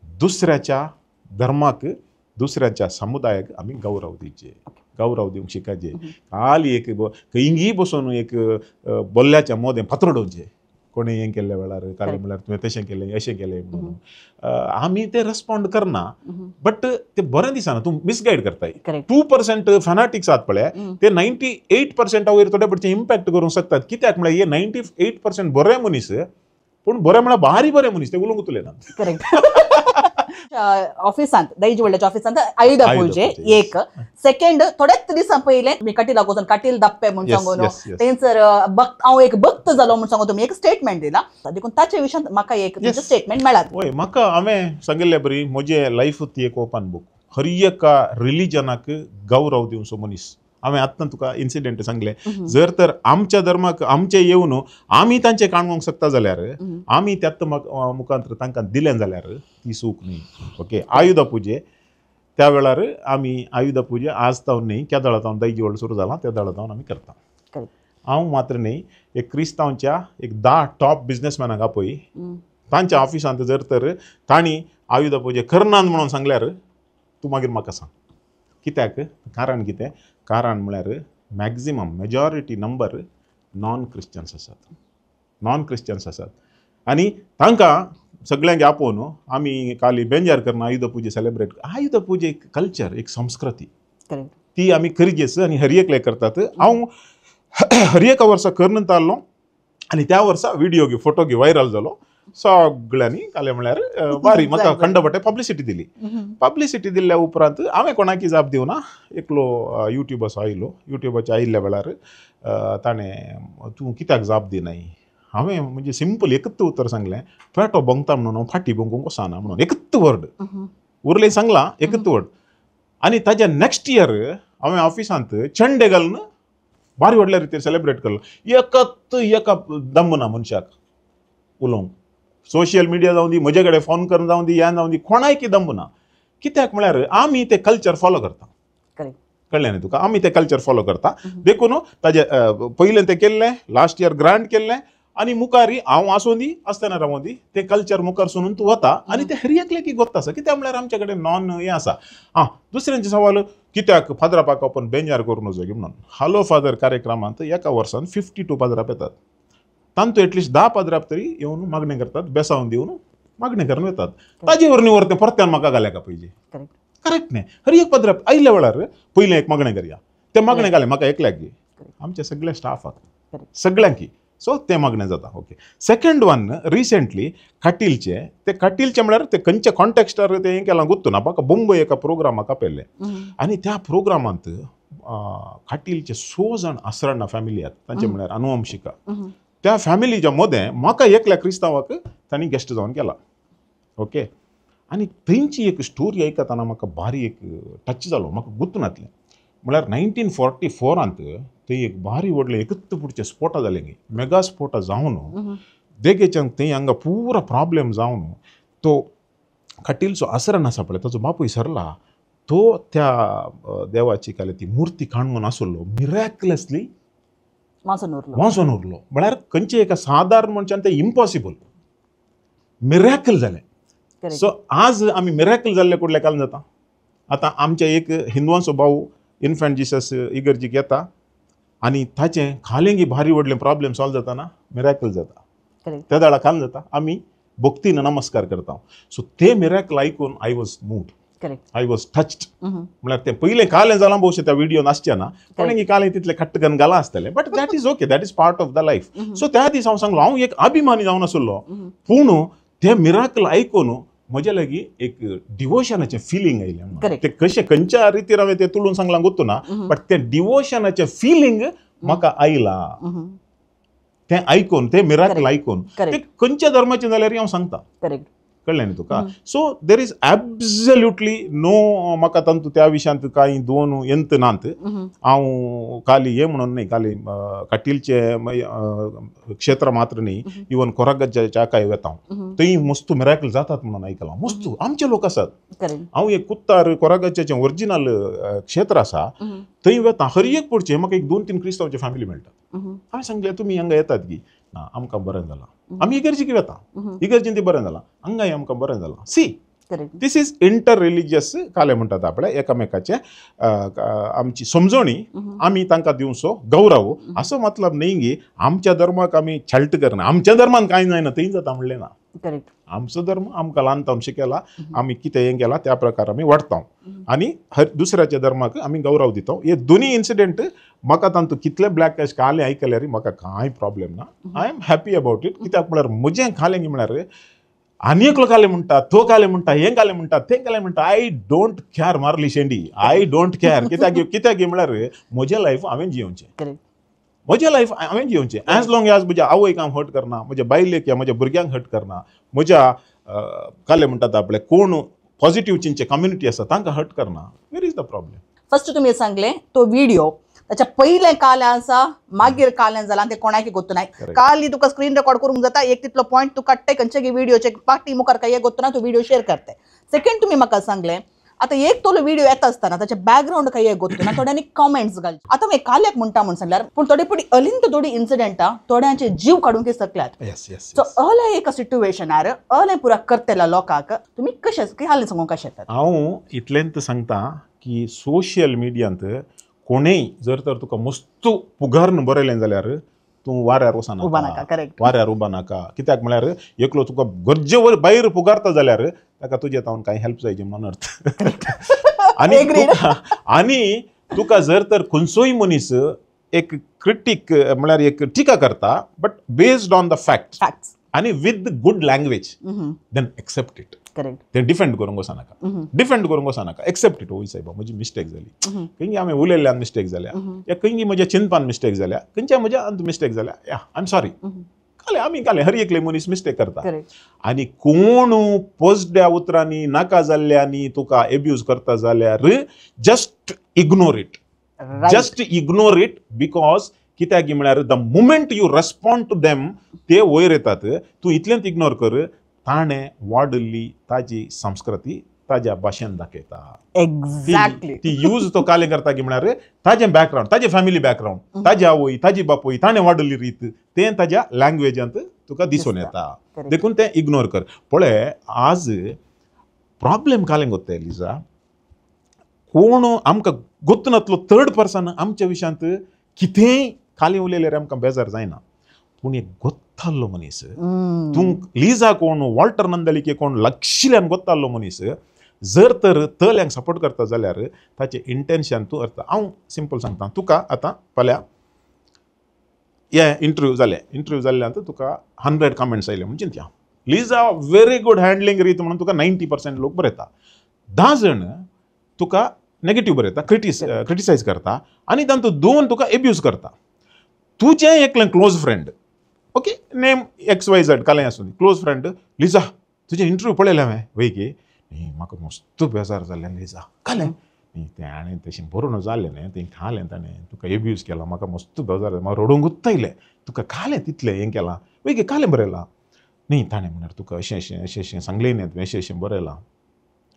दुसऱ्याच्या धर्माक दुसऱ्याच्या समुदायाक आमी गौरव दिवचे, गौरव दिवंक शिकायचे. काल एक खंयी बसून एक बोल्ल्याच्या मोदें फातर उडोवचें. कोणी हें केल्ल्या वेळार काले म्हळ्यार तुवें तशें केलें अशें केलें म्हणून आमी ते रेस्पॉन्ड करना. बट ते बरें दिसना. तूं मिसगायड करताय. 2% फॅनाटिक्स आहात पळय ते 98% वयर थोडे बडचे इम्पॅक्ट करूंक शकतात. कित्याक म्हळ्यार हे 98% बरे मनीस पूण बरे म्हळ्यार भारी बरे मनीस ते उलोवंक तुलेनात. ऑफिसांत दैज व्हडल्याच्या ऑफिसांत आयुधा पूजे पूजे, एक सेकंड थोडेच दिसां पयले मी कटीलाक वचून कटील दप्पे म्हूण Yes, सांगून yes, yes. थंयसर हांव एक भक्त जालो म्हूण सांगून तुमी एक स्टेटमेंट दिला देखून ताचे विशयांत म्हाका एक Yes. स्टेटमेंट मेळ्ळात. वय म्हाका हांवें सांगिल्लें बरी म्हजे लायफूत ती एक ओपन बूक. हर एका रिलिजनाक गौरव दिवचो मनीस. हांवें आत्तां तुका इन्सिडेंट सांगलें. जर तर आमच्या धर्माक आमचे येवन आमी तांचे काणूंक शकता जाल्यार आमी त्यात मुखांतर तांकां दिलें जाल्यार ती सूख न्ही. ओके, आयुध पुजे त्या वेळार आमी आयुध पुजे आज तावन न्ही केदळा तावन दैजी व्हड सुरू जालां त्या दळा तावन आमी करता. हांव मात्र न्ही एक क्रिस्तांवच्या एक 10 टॉप बिझनेसमॅनाक आपय तांच्या ऑफिसांत जर तर तांणी आयुध पुजे करनात म्हणून सांगल्यार तूं मागीर म्हाका सांग कित्याक. कारण कितें? कारण म्हळ्यार maximum majority number non Christians आसात आनी तांकां सगळ्यांक आपोवन आमी काली बेंजार करना आयुध पुजे सेलिब्रेट. आयुध पुजे एक कल्चर, एक संस्कृती, ती आमी करजेस आनी हर एकले करतात. हांव हर एका वर्सा करन ताल्लो आनी त्या वर्सा व्हिडिओ घे फोटो घे व्हायरल जालो. सगळ्यांनी काले म्हळ्यार बारी म्हाका खंडपटे पब्लिसिटी दिली. पब्लिसिटी दिल्ल्या उपरांत हांवें कोणाकी जाप दिवना. एकलो युट्यूबर्स आयलो. युट्यूबाचे आयिल्ल्या वेळार ताणें तूं कित्याक जाप दिनाय. हांवें म्हणजे सिंपल एकच उतर सांगलें, पेटो बोंगता म्हणून हांव फाटी बोंकूंक वचना म्हणून. एकच वर्ड उरलें सांगलां, एकच वर्ड. आनी ताज्या नेक्स्ट इयर हांवें ऑफिसांत चंडे घालून बारी व्हडल्या रितीन सेलिब्रेट केलो. एका दम ना मनशाक उलोवंक. सोशियल मिडिया जावं दी, म्हजे कडेन फोन करून जावं दी, ह्या जावं दी, कोणायकी दम ना. कित्याक म्हळ्यार आमी ते कल्चर फॉलो करता. कळ्ळें न्ही तुका? आमी ते कल्चर फॉलो करता. देखून ताजे पयलें तें केल्लें, लास्ट इयर ग्रांट केल्लें आनी मुखारी हांव आसूं दी आसतना रावूं दी ते कल्चर मुखार सुनून तूं वता आनी ते हर एकले की गोत्ता आसा. कित्याक म्हळ्यार आमचे कडेन नॉन हें आसा. दुसऱ्यांचे सवाल कित्याक फादरापाक आपण बेंजार करून वचो म्हणून. हॅलो फादर कार्यक्रमांत एका वर्सान 52 पाद्राप येतात. तांतू एटलिस्ट 10 पाद्राप तरी येवन मागणें करतात, बेसावन दिवन मागणें करून वतात. ताजे वर ते परत्यान म्हाका घाल्याका पाहिजे. करेक्ट न्ही? हर एक पाद्राप आयिल्ल्या वेळार पयलें एक मागणें करया. ते मागणें घालें म्हाका एकल्याक गे, आमचे सगळे स्टाफाक सगळ्यांकी. सो ते मागणें जाता. ओके. सेकंड वन रिसेंटली काटीलचे म्हळ्यार ते खंयच्या कॉन्टेक्स्टार ते हें केलां गुत्तू ना. म्हाका मुंबय एका प्रोग्रामाक आपयल्लें आनी त्या प्रोग्रामांत काटीलचे 100 जाण आसराणा फॅमिली आहेत. तांचे म्हळ्यार अनुवंशिका. त्या फॅमिलीच्या मदें म्हाका एकल्या क्रिस्तांवाक तांणी गेस्ट जावन केला. ओके. आनी थंयची एक स्टोरी आयकतना म्हाका भारी एक टच जालो. म्हाका गुर्तूनातलें म्हळ्यार 1944 थंय एक भारी व्हडले एकत्त पुडचे स्फोट जाले गे. मेगा स्फोट जावन देगेच्यान थंय हांगा पुरो प्रॉब्लेम जावन तो काटीलचो आसरण आसा पळय ताचो बापूय सरला. तो त्या देवाची काले ती मुर्ती काणून आसलो मिरॅक्युलसली वाचून उरलो. म्हळ्यार खंयचे एका साधारण मनशान ते इम्पॉसिबल मिरॅकल जालें. सो आज आमी मिरॅकल जाल्ले कुठले काल जाता. आतां आमचे एक हिंदुवांचो भाऊ इन्फंट जिसस इगर्जीक येता आनी ताचें खालेंगी भारी व्हडलें प्रॉब्लेम सॉल्व जाता ना, मिरॅकल जाता. त्या दाळा काल जाता आमी भक्तीन नमस्कार करता. सो ते मिरॅकल आयकून I was moved. I was touched. म्हळ्यार ते पयलें कालें जालां भोवशें त्या व्हिडिओन आसचें ना. कोणेंगी कालें तितलें खट्टगन घालां आसतलें. But that is okay, that is part of the life. So त्या दीस हांव सांगलो हांव एक अभिमानी जावन आसलो. पूण ते मिराकल आयकून म्हजे लागीं एक डिवोशनाचें फिलींग आयलें. ते कशें खंयच्या रितीन हांवें तें तुळून सांगलां गुर्तू ना. बट तें डिवोशनाचें फिलींग म्हाका आयलां. तें आयकून ते मिराकल आयकून ते खंयच्या धर्माचें जाल्यार हांव सांगता. कळ्ळें न्ही तुका? So there is absolutely no म्हाका तांतू त्या विशयांत कांय दोन यंत नात. हांव खाली हे म्हणून न्ही, खाली काटीलचे क्षेत्र मात्र न्ही, इवन कोरागच्या काय वेता थंय मस्तू मिराकल जातात म्हणून आयकलां. मस्तू आमचे लोक आसात. हांव एक कुत्तार कोरागच्याचें ओरिजिनल क्षेत्र आसा थंय वेता. हर एक पुढचे म्हाका एक 2-3 क्रिस्तांवचे फॅमिली मेळटात. हांवें सांगलें तुमी हांगा येतात की ना, आमकां बरें जालां. आमी इगर्जीक वेता, इगर्जीन ती बरें जालां, हांगाय आमकां बरें जालां. See this is inter religious काले म्हणटात आपले एकामेकाचे आमची समजणी आमी तांकां दिवचो गौरव. असो मतलब न्ही की आमच्या धर्माक आमी छाल्ट करना. आमच्या धर्मान कांय जायना थंय जाता म्हणलें ना. आमचो धर्म आमकां ल्हानपण शिकयला. आमी कितें हें केलां त्या प्रकार आमी वाडटा आनी दुसऱ्याच्या धर्माक आमी गौरव दिता. हे दोनी इन्सिडेंट म्हाका तांतू कितले ब्लॅक कॅश काले आयकल्यार म्हाका कांय प्रॉब्लेम ना. I am happy about it. कित्याक म्हळ्यार म्हजें खालें म्हळ्यार आनी एकलो काले म्हणटा तो काले म्हणटा हें काले म्हणटा तें काले म्हणटा आय डोंट केअर मारली शेंडी आय डोंट केअर कित्याक म्हळ्यार म्हजें लायफ हांवें जियोवचें म्हजें लायफ हांवें जियोवचें एज लॉंग एज म्हज्या आवयक हांव हर्ट करना म्हज्या बायलेक या म्हज्या भुरग्यांक हर्ट करना म्हज्या काले म्हणटात आपले कोण पॉझिटिव्ह चिंचे कम्युनिटी आसा तांकां हर्ट करना वेर इज द प्रॉब्लेम. फर्स्ट तुम्ही सांगले तो व्हिडिओ त्याच्या पहिले काले आसा मागीर कालें जालां ते कोणाक गोत्तू नाय काली तुका स्क्रीन रेकॉर्ड करूंक जाता एक तितलो पॉइंट तू काडटे खंयचे व्हिडिओचे पार्टी मुखार काय गोत्तू ना तू व्हिडिओ शेअर करते. सेकंड तुम्ही म्हाका सांगले आता एक तोलो व्हिडिओ येता असताना त्याचे बॅकग्राऊंड काही गोत्तू ना थोड्यांनी कमेंट्स घालचे आता मी काल्याक म्हणटा म्हणून सांगल्यार पण थोडी पुढे अलिंत थोडी इन्सिडेंटा थोड्यांचे जीव काडून सकल्यात सो अले एका सिट्युएशनार अले पुरा करतेल्या लोकांक तुम्ही कशें हालीं सांगूंक कशें येतात. हांव इतलेंत सांगता की सोशियल मिडियांत कोणेय जर तर तुका मस्त पुगारन बरयलें जाल्यार तूं वाऱ्यार वचना करेक्ट वाऱ्यार उबा नाका कित्याक म्हळ्यार एकलो तुका गरजे वर भायर पुगारता जाल्यार ताका तुजे तावन कांय हेल्प जायची म्हणून अर्थ आनी तुका जर तर खंयचोय मनीस एक क्रिटीक म्हळ्यार एक टिका करता but based on the facts आनी with good language then accept it. Correct ते डिफेंड करूंक वचनाका एक्सेप्ट इट ओय सायबा म्हजी मिस्टेक जाली खंयची हांवें उलयल्ल्यान मिस्टेक जाल्या या खंयची म्हज्या चिंतपान मिस्टेक जाल्या खंयच्या म्हज्या अंत मिस्टेक जाल्या या आय एम सॉरी काले आमी काले हर एकले मनीस मिस्टेक करता आनी कोण पोसड्या उतरांनी नाका जाल्ल्यांनी तुका एब्यूज करता जाल्यार जस्ट इग्नोर इट बिकॉज कित्याक म्हळ्यार the moment you respond to them ते वयर येतात तूं इतलेंच इग्नोर कर ताणें वाडल्ली ताजी संस्कृती ताज्या भाशेन दाखयता एक्झॅक्टली ती यूज तो काले करता की म्हळ्यार ताजें बॅकग्राऊंड ताजें फॅमिली बॅकग्राऊंड ताजी आवय ताजी बापूय ताणें वाडल्ली रीत तें ताज्या लँग्वेजांत तुका दिसून येता देखून तें इग्नोर कर. पळय आज प्रॉब्लेम कालें गोत्ता लिजा कोण आमकां गोत्तू नासलो थर्ड पर्सन आमच्या विशयांत कितेंय खाली उलयल्यार आमकां बेजार जायना पूण एक गोत्ताल्लो मनीस तूं लिजा कोण वॉल्टर नंदलिके कोण लागशिल्ल्यान गोत्ताल्लो मनीस जर तर तल्यांक सपोर्ट करता जाल्यार ताचें इंटेन्शन तूं अर्थ हांव सिंपल सांगता तुका आतां फाल्यां हे इंटरव्यू जाल्ल्यान तुका 100 कमेंट्स आयले म्हणजे चिंत्या लिजा व्हेरी गुड हँडलिंग रीत म्हणून तुका 90% लोक बरयता 10 जण तुका नेगेटिव्ह बरयता क्रिटिसायज करता आनी तातूंत 2 तुका एब्यूज करता. तुजें एकलें close friend okay name XYZ कालें आसूं क्लोज फ्रेंड लिजा तुजें इंटरव्यू पळयलें हांवें वैकी न्ही म्हाका मस्त बेजार जाल्लें लिजा कालें न्ही तें आनी तशें बरोवन जाल्लें न्ही तें खालें ताणें तुका एब्यूज केला म्हाका मस्त बेजार जालें म्हाका रडोंक उत्तायलें तुका कालें तितलें हें केलां वैकी कालें बरयलां न्ही ताणें म्हळ्यार तुका अशें सांगलें न्ही तुवें अशें बरयलां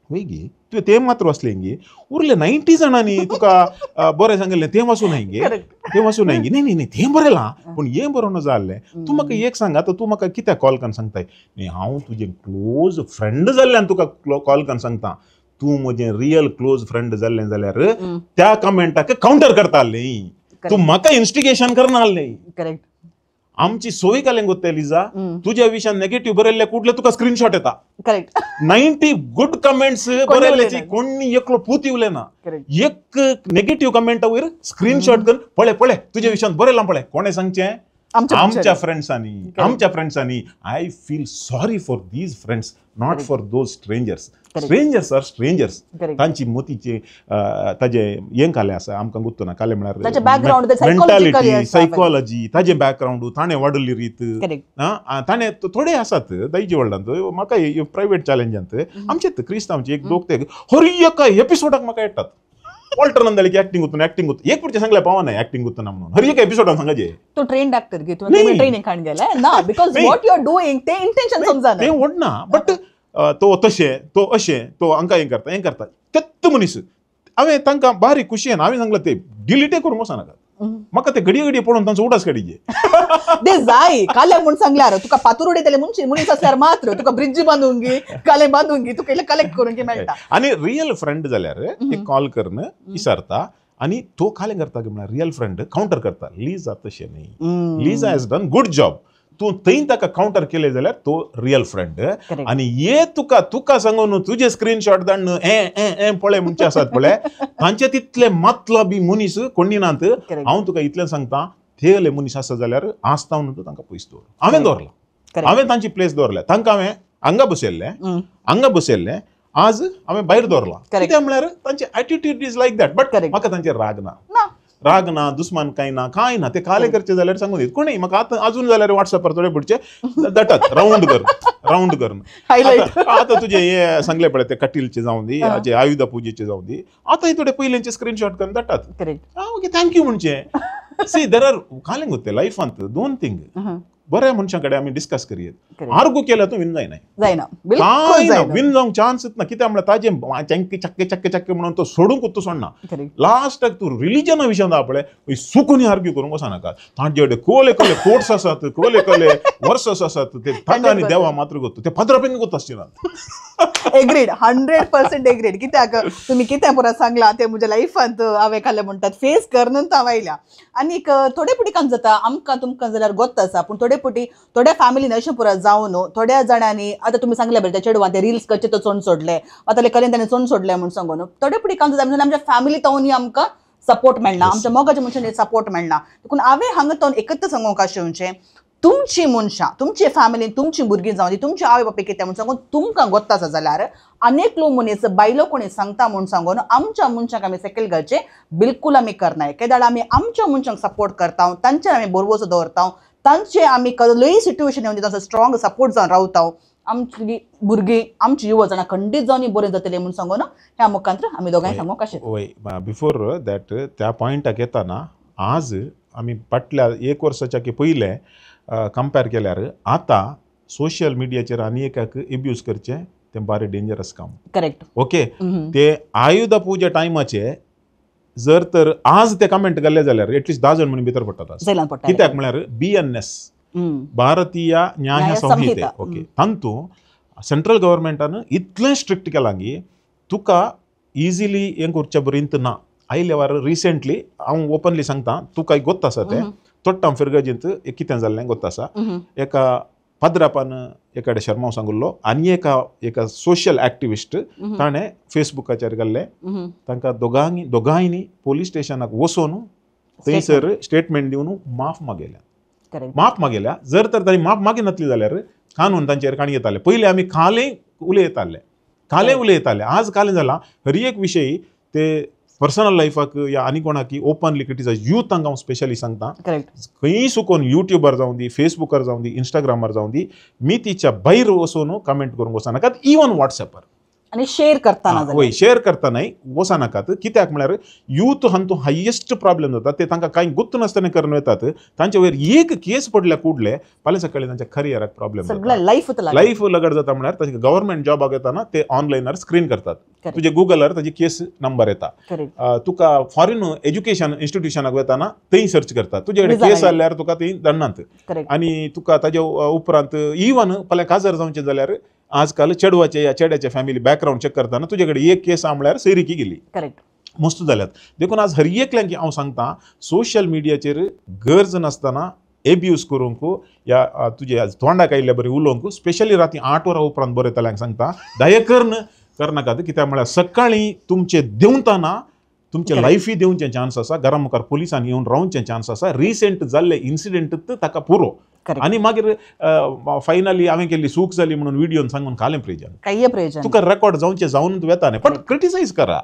वैगी तुवें तें मात्र वाचलें गे उरले 90 जाणांनी तुका बरें सांगलें तें वाचूं न्हय गे न्ही न्ही तें बरयलां पूण हें बरोवन जाल्लें तूं म्हाका एक सांग आतां तूं म्हाका कित्याक कॉल करून सांगताय न्ही हांव तुजें क्लोज फ्रेंड जाल्ल्यान तुका कॉल करून सांगता तूं म्हजें रियल क्लोज फ्रेंड जाल्लें जाल्यार त्या कमेंटाक कावंटर करतालें तूं म्हाका इन्स्टिगेशन करनासलें. करेक्ट आमची सोय कालें गोत्ता लिजा तुज्या विशयान नेगेटिव्ह बरयल्ले कुठले तुका स्क्रीनशॉट येता करेक्ट 90 गुड कमेंट्स बरयल्याची कोणी एकलो पूत येवले ना एक नेगेटिव्ह कमेंटा वयर स्क्रीनशॉट कर पळय तुज्या विशयान बरयलां पळय कोणें सांगचें आमच्या फ्रेंड्सांनी I feel sorry for these friends not for those strangers are strangers तांची मोतीचे ताजे हें कालें आसा आमकां गुत्तो ना कालें म्हळ्यार मेंटॅलिटी सायकॉलॉजी ताजें बॅकग्राऊंड ताणें वाडल्ली रीत ताणें थोडे आसात दायजी वर्ल्डांत म्हाका प्रायवेट चॅलेंजांत आमचे क्रिस्तांवचे एक दोग ते हर एका एपिसोडाक म्हाका येतात वॉल्टर नंदलिके एक्टिंग उतून एक पुढचे सांगले पावा नाही एक्टिंग उतून म्हणून हर एक एपिसोडान सांगाजे तो ट्रेन एक्टर घे तू ट्रेनिंग काढून गेला ना because what you are doing ते इंटेंशन समजा ते ओडना बट तो तशें तो अशें तो हांकां हें करता तेत्त मनीस हांवें तांकां बारीक खुशयेन हांवें सांगलें ते डिलीटे करूंक वचनाका म्हाका ते घडये पळोवन तांचो उडास काडीचे ते जाय काल्याक म्हूण सांगल्यार तुका पातूर उडयतले मनीस आसल्यार मात्र तुका ब्रिड्जी बांदूंक घे काले बांदूंक घे तुका कलेक्ट करूंक मेळटा आनी रियल फ्रेंड जाल्यार एक कॉल करून विचारता आनी तो कालें करता की म्हळ्यार रियल फ्रेंड काउंटर करता लिजा तशें न्ही Lija has done good job तूं थंय ताका काउंटर केले जाल्यार तो रियल फ्रेंड आनी हे तुका सांगून तुजे स्क्रीनशॉट धाडन पळय म्हणचे आसात पळय तांचे तितले मतलबी मनीस कोणी नात हांव तुका इतलें सांगता तेले मनीस आसा जाल्यार आस्तावन तूं तांकां पयस दवर हांवें दवरला हांवें तांची प्लेस दवरल्या तांकां हांवें हांगा बसयल्ले आज हांवें भायर दवरला कित्याक म्हळ्यार तांचे attitude is like that but म्हाका तांचेर राग ना दुस्मान कांय ना ते काले करचे जाल्यार सांगून दीत कोणूय म्हाका आतां अजून जाल्यार व्हॉट्सअपार थोडे पुढचे दटात राऊंड कर आतां तुजे हे सांगले पळय ते कटीलचे जावं दी हाचे आयुध पुजेचे जावं दी आतां थोडे पयलींचे स्क्रीनशॉट करून दटात ओके थँक्यू म्हणचे सी देर आर कालें गो ते लायफांत दोन थिंग बऱ्या मनशां कडेन आमी डिस्कस करियेत आर्गू केल्या तूं विन जायना विन जावंक चान्सच ना कित्याक म्हळ्यार ताजें चक्के म्हणून तो सोडूंकूच तूं सोडना लास्टाक तूं रिलिजना विशयान आहा पळय सुकून आर्ग्यू करूंक वचनाका तांचे कडेन कोले कोर्ट्स आसात कोले वर्सस आसात ते ताका आनी देवा मात्र गोत ते पदरापेन गोत आसचेनात एग्रीड 100% एग्रीड कित्याक तुम्ही कित्या पुरा सांगला ते म्हज्या लायफांत हांवें खाल्ले म्हणटात फेस करून हांव आयल्या आनीक थोडे पुटी काम जाता आमकां तुमकां जाल्यार गोत आसा पूण थोडे पुटी थोड्या फॅमिलीन अशें पुरा जावन थोड्या जाणांनी आतां तुमी सांगले बरें त्या चेडवान ते रील्स कशे तो चोंड सोडले आतां कलेन ताणें चोंड सोडलें म्हूण सांगून थोडे पुटी काम जाता म्हणजे आमच्या फॅमिली तावनी आमकां सपोर्ट मेळना आमच्या मोगाच्या मनशांनी सपोर्ट मेळना देखून हांवें हांगा तावन एकच सांगूंक अशें तुमची मनशां तुमची फॅमिलीन तुमची भुरगीं जावन दी तुमचे आवय बापाय कितें म्हूण सांगून तुमकां गोत्ता आसा जाल्यार अनेक लोक मनीस बायलो कोणी सांगता म्हूण सांगून आमच्या मनशांक आमी सकयल घालचे बिलकूल आमी करनाय केदाळ आमी आमच्या मनशांक सपोर्ट करता तांचेर आमी भरवोसो दवरता तांचे आमी कसलोय सिट्युएशन येवन तांचो स्ट्रॉंग सपोर्ट जावन रावता आमची भुरगीं आमची युवा जाणां खंडीत जावन बरें जातलें म्हूण सांगून ह्या मुखांतर आमी दोगांय सांगूंक अशें वय बिफोर दॅट त्या पॉयंटाक येताना आज आमी फाटल्या 1 वर्साच्या पयले कंपेर केल्यार आतां सोशल मिडियाचेर आनी एकाक एब्यूज करचें तें बारें डेंजरस काम करेक्ट ओके ते आयुध पुजे टायमाचे जर तर आज ते कमेंट घाल्ले जाल्यार एटलिस्ट 10 जण म्हणून भितर पडटात कित्याक म्हळ्यार BNS भारतीय न्याय संहिते ओके तांतू सेंट्रल गव्हर्मेंटान इतलें स्ट्रिक्ट केलां की तुका इजिली हें करचें बरींत ना आयले वार रिसेंटली हांव ओपनली सांगता तुका गोत्त आसा तें तोट्टां फिरगजींत कितें जाल्लें गोत्त आसा एका पद्रापान एकाडे शर्मा सांगुल्लो आनी एका सोशल एक्टिविस्ट ताणें फेसबुकाचेर घाल्लें तांकां दोगांयनी पोलीस स्टेशनाक वचून थंयसर स्टेटमेंट दिवन माफ मागयल्या जर तर तांणी माफ मागिनातली जाल्यार कानून तांचेर काणी येताले पयलीं आमी काले उलयताले आज कालें जालां हर एक विशयी ते पर्सनल लायफाक या आनी कोणाक ओपनली क्रिटिसायज यूथांक हांव स्पेशली सांगता खंयी सुकोन युट्यूबार जावं दी फेसबुकार जावं दी इंस्टाग्रामार जावं दी मितीच्या भायर वचून कमेंट करूंक वचनाकात इवन व्हॉट्सएपार आणि शेअर करताना वय शेअर करतानाय वचनाकात कित्याक म्हळ्यार यूथ हातूंत हायेस्ट प्रॉब्लेम जाता ते तांकां कांय गुत्त नासतना करून येतात तांचे वयर एक केस पडल्या कुडले फाल्यां सकाळीं तांच्या करियराक प्रॉब्लेम जाता लायफ लगड जाता म्हळ्यार तांचे गव्हर्मेंट जॉबाक येताना ते ऑनलायनार स्क्रीन करतात तुजे गुगलार ताजी केस नंबर येता तुका फॉरेन एज्युकेशन इन्स्टिट्यूशनाक वयताना थंय सर्च करतात तुजे कडेन केस जाल्यार तुका थंय दंडांत आनी तुका ताजे उपरांत इवन फाल्यां काजार जावचें जाल्यार आजकाल चेडवाचे या चेड्याचे फॅमिली बॅकग्राऊंड चेक करताना तुझ्याकडे एक केस आमल्यार सैरिकी गेली मस्त जाल्यात देखून आज हर एकल्यांक हांव सांगता सोशल मिडियाचेर गरज नासतना एब्यूज करूंक या तुजे तोंडाक आयिल्ल्या बरें उलोवंक स्पेशली राती 8 वरां उपरांत बरें येताल्यांक सांगता दयेकरून करनाकात कित्याक म्हळ्यार सकाळीं तुमचे देंवताना तुमचे लायफी देवचे चान्स आसा घरा मुखार पुलिसांनी येवन रावचे चान्स आसा रिसेंट जाल्ले इन्सिडेंट ताका पुरो आनी मागीर फायनली हांवें केल्ली चूक जाली म्हणून व्हिडिओन सांगून कालें प्रयोजन तुका रेकॉर्ड जावचें जावन येता न्ही पण क्रिटिसायज करा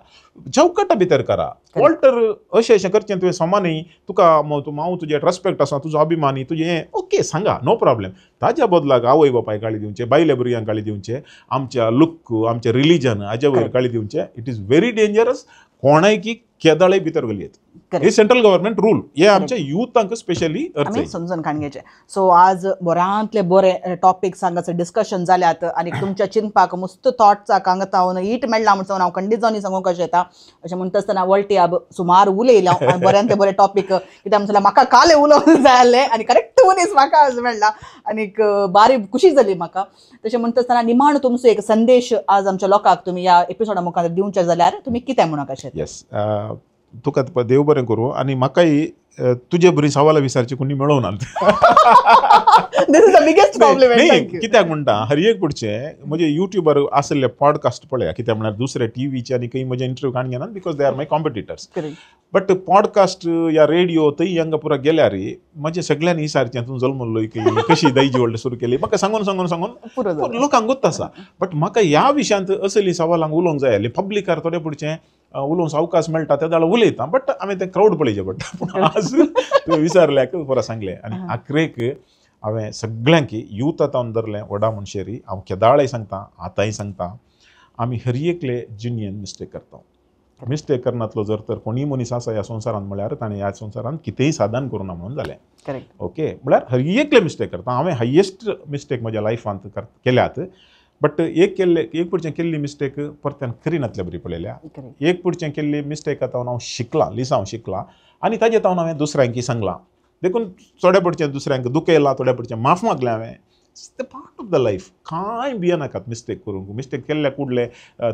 चौकटा भितर करा ऑल्टर अशें करचें तुवें समानय तुका हांव तुजें रेस्पेक्ट आसा तुजो अभिमानी तुजें हें ओके सांगा नो प्रॉब्लेम ताज्या बदलाक आवय बापाय गाळी दिवचे बायल्या भुरग्यांक गाळी दिवचे आमच्या लुक आमचें रिलीजन हाज्या वयर गाळी दिवचे इट इज व्हेरी डेंजरस कोणाय की केदाळे भितर गेलयत हे सेंट्रल गव्हर्मेंट रूल हे आमच्या युथांक स्पेशली आमी समजून काणगेचे सो आज बऱ्यांतले बरे टॉपिक्स हांगासर डिस्कशन जाल्यात आनी तुमच्या चिंतपाक मस्त थॉट्साक हांगा तावन हीट मेळ्ळा म्हणून हांव खंडीत जावन सांगूंक अशें येता अशें म्हणटा आसतना वळटी अब सुमार उलयल्या बऱ्यांतले बरे टॉपीक कित्याक म्हणल्यार म्हाका काले उलोवंक जाय आसलें आनी करेक्ट मनीस म्हाका आज मेळ्ळा आनीक बारी खुशी जाली म्हाका तशें म्हणटा आसतना निमाण तुमचो एक संदेश आज आमच्या लोकांक तुमी ह्या एपिसोडा मुखार दिवचे जाल्यार तुमी कितें म्हणूंक अशें तुका देव बरें करूं आनी म्हाकाय तुजे बरी सवालां विचारची कोणी मेळोवनात. दिस इज द बिगेस्ट कॉम्प्लिमेंट. नाही कित्याक म्हणटा हर एक पुढचे म्हणजे युट्यूबर आसले पॉडकास्ट पळया कित्याक म्हळ्यार दुसरे टीव्हीचे आनी खंय म्हजे इंटरव्यू काण घेनात because they are my competitors. But podcast या रेडिओ थंय हांगा पुरा गेल्यार म्हणजे सगळ्यांनी विचारचें तूं जल्मल्लो की कशी दैजी व्हडली सुरू केली म्हाका सांगून लोकांक गोत आसा. बट म्हाका ह्या विशयांत असली सवालांक उलोवंक जाय आसली. पब्लिकार थोडे पुढचे उलोवंक अवकाश मेळटा त्या वेळार उलयता बट हांवें तें क्रावड पळयचें पडटा. पूण आज तुवें विचारल्याक बरें सांगलें. आनी आखरेक हांवें सगळ्यांक यूथ आतां धरलें व्हडा मनशेरी हांव केदाळय सांगता आतांय सांगता आमी हर एकले जिणेन मिस्टेक करता. मिस्टेक करनातलो जर तर कोणी मनीस आसा ह्या संवसारांत म्हळ्यार ताणें ह्या संवसारांत कितेंय साधन करुना म्हणून जालें. ओके म्हळ्यार हर एकले मिस्टेक करता. हांवें हायेस्ट मिस्टेक म्हज्या लायफांत केल्यात. बट एक पुढचें केल्ली मिस्टेक परत्यान करिनातल्या बरी पळयल्या. एक पुढचें केल्ली मिस्टेक आतां हांव शिकलां लिसांव शिकलां आनी ताजे तावन हांवें दुसऱ्यांक सांगलां. देखून थोड्या पुढचें दुसऱ्यांक दुखयलां थोड्या पुढचें माफ मागलें हांवें. The part of the life. कांय भियेनाकात मिस्टेक करूंक. मिस्टेक केल्ल्या कुडले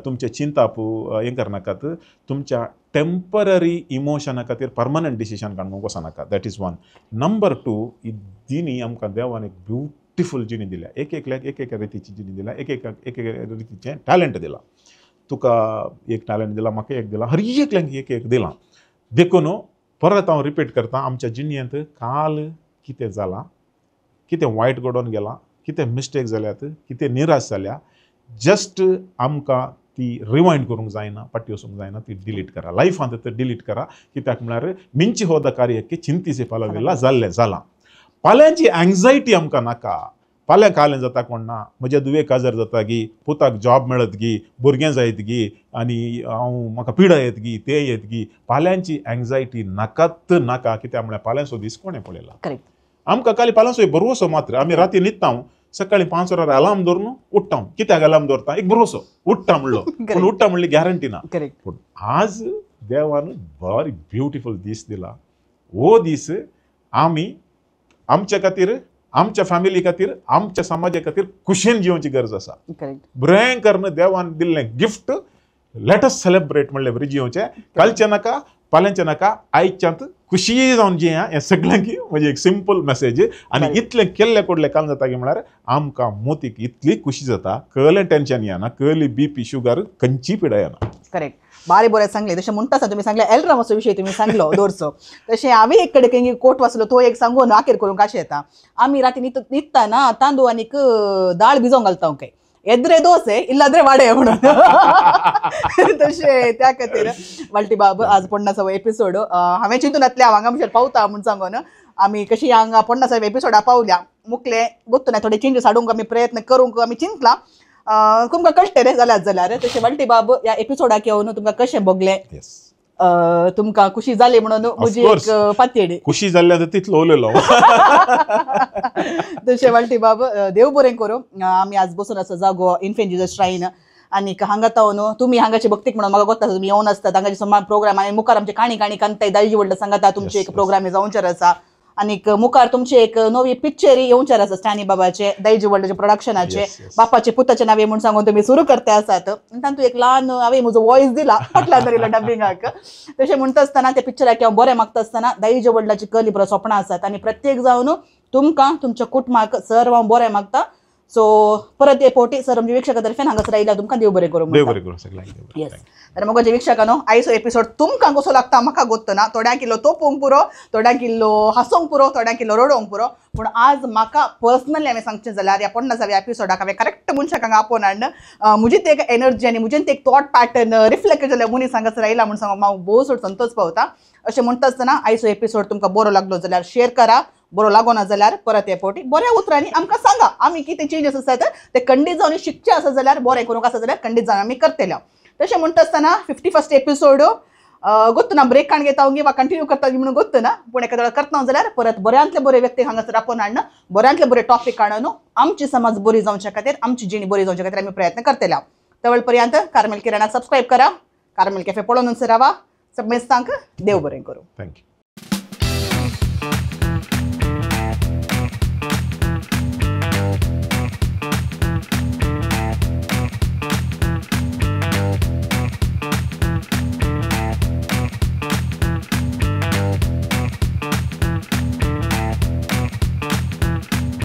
तुमचे चिंतापू हें करनाकात. तुमच्या टेम्पररी इमोशना खातीर परमनंट डिसिशन काडूंक वचनाकात. That is one. नंबर 2 ही जिणी आमकां देवान एक ब्युटिफूल जिणी दिल्या. एकल्याक एक रितीची जिणी दिल्या. एक रितीचें टॅलंट दिलां. तुका एक टॅलंट दिला म्हाका एक दिला हर एकल्यांक एक दिलां. देखून परत हांव रिपीट करता आमच्या जिणयेंत काल कितें जालां कितें वायट घडोवन गेलां कितें मिस्टेक जाल्यात कितें निराश जाल्या जस्ट आमकां ती रिवायंड करूंक जायना फाटी वचूंक जायना ती डिलीट करा. लायफांत तर डिलीट करा. कित्याक म्हळ्यार मिंची होद कार्य चिंतीचे फलविल्ला जाल्लें जालां. फाल्यांची एंग्जायटी आमकां नाका. फाल्यां कालें जाता कोण ना म्हज्या दुवेक आजार जाता गी पुताक जॉब मेळत गी भुरगें जायत गी आनी हांव म्हाका पिडा येत गी तें येत गी. फाल्यांची एंग्जायटी नाकात नाका. कित्याक म्हळ्यार फाल्यांचो दीस कोणें पळयला. आमकां खाली फाल्यांचो एक भरवसो मात्र. आमी राती न्हिदता सकाळीं 5 वरांर अलार्म दवरून उठ्ठा. कित्याक अलार्म दवरता एक भरवसो उठ्ठा म्हणलो पूण उठ्ठा म्हणली गॅरंटी ना. पूण आज देवान बरी ब्युटिफूल दीस दिला. हो दीस आमी आमच्या खातीर आमच्या फॅमिली खातीर आमच्या समाजा खातीर खुशेन जिवची गरज आसा. बरें करून देवान दिल्लें गिफ्ट लेट अस सेलिब्रेट म्हणलें बरें जिवचें. कालचें नाका फाल्यांचें नाका आयच्यांत खुशी जावन जिया. हें सगळ्यांक म्हणजे एक सिंपल मेसेज. आनी इतलें केल्लें कोडलें काल जाता की म्हळ्यार आमकां मोतीक इतली खुशी जाता कहलें टेन्शन येना कहली BP शुगर खंयची पिडा येना. करेक्ट. बारी बरें सांगलें. तशें म्हणटा आसा तुमी सांगलें एलरामाचो विशय तुमी सांगलो दौरचो. तशें हांवें एक कडेन कोट वाचलो तो एक सांगून आखेर करूंक कशें येता. आमी राती न्हिदतना तांदूळ आनीक दाळ भिजोवंक घालता ओके ಎದ್ರೆ ದೋಸೆ ಇಲ್ಲಾಂದ್ರೆ ವಡೆ म्हणून तशें त्या खातीर वालटी बाब आज 50वा एपिसोड हांवें चिंतून येतलें हांव हांगा म्हणल्यार पावता म्हूण सांगून आमी कशी हांगा 50वा एपिसोडा पावल्या मुकले गोत्तू ना थोडे चेंजीस हाडूंक आमी प्रयत्न करूंक आमी चिंतला. तुमकां कळटलें रे जाल्यार तशें वालटी बाब ह्या एपिसोडाक येवन तुमकां कशें भोगलें तुमकां खुशी जाली म्हणून म्हजी एक पातयेडी खुशी जाल्ल्या तितलो उलयलो. तशें वालटी बाब देव बरें करूं. आमी आज बसून आसा जागो इन्फेंट जीजस श्राइन आनीक हांगा तावन तुमी हांगाचे भक्तीक म्हणून म्हाका गोत्ता तुमी येवन आसतात हांगाचे प्रोग्राम आनी मुखार आमचे काणी कांताय दाळजी व्हडलो सांगाता तुमचे एक प्रोग्राम जावंचार आसा आनीक मुखार तुमची एक नवी पिक्चर येवंचार आसा स्टॅनी बाबाचे दाळजी व्हडल्याचे प्रोडक्शनाचे बापाचे पुताचे नावे म्हूण सांगून तुमी सुरू करता आसात. तातूंत एक ल्हान हांवें म्हजो वॉयस दिला फाटल्यान तरी डबिंगाक. तशें म्हणटा आसतना त्या पिक्चराक हांव बरें मागता आसतना दाळजी व्हडल्याची कली बरो सपनां आसात आनी प्रत्येक जावन तुमकां तुमच्या कुटुंबाक सर्व हांव बरें मागता. सो परत हे पोटी सर आमच्या विक्षकातर्फे हांगासर आयल्या तुमकां देव बरें करूं. येस. तर मगोचे विक्षकानो आयचो एपिसोड तुमकां कसो लागता म्हाका गोत्त ना. थोड्यांक इल्लो तोपूंक पुरो थोड्यांक इल्लो हांसूंक पुरो थोड्यांक इल्लो रडोवंक पुरो. पूण आज म्हाका पर्सनली हांवें सांगचें जाल्यार ह्या 50व्या एपिसोडाक हांवें करेक्ट मनशाक हांगा आपोवन हाडन म्हजी एक एनर्जी आनी म्हजें एक थॉट पॅटर्न रिफ्लेक्ट जाल्ले मनीस हांगासर आयला म्हूण सांगून हांव भोव सोड संतोश पावता. अशें म्हणटा आसतना आयचो एपिसोड तुमकां बरो लागलो जाल्यार शेअर करा. बरो लागोना जाल्यार परत हे पोटी बऱ्या उतरांनी आमकां सांगा. आमी कितें चेंजीस आसात ते खंडीत जावन शिकचे आसा जाल्यार बरें करूंक आसा जाल्यार खंडीत जावन आमी करतले. तशें म्हणटा आसतना 51st एपिसोड गोत्त ना ब्रेक काण घेता वा कंटिन्यू करता म्हणून गोत्त ना. पूण एका वेळा करता जाल्यार परत बऱ्यांतले बरे व्यक्ती हांगासर आपोवन हाडन बऱ्यांतले बरे टॉपिक हाडून आमची समाज बरी जावच्या खातीर आमची जिणी बरी जावच्या खातीर आमी प्रयत्न करतले. तेवळ पर्यंत कार्मेल किरणाक सबस्क्रायब करा. कार्मेल कॅफे पळोवन रावा. सब मेस्तांक देव बरें करूं. थँक्यू.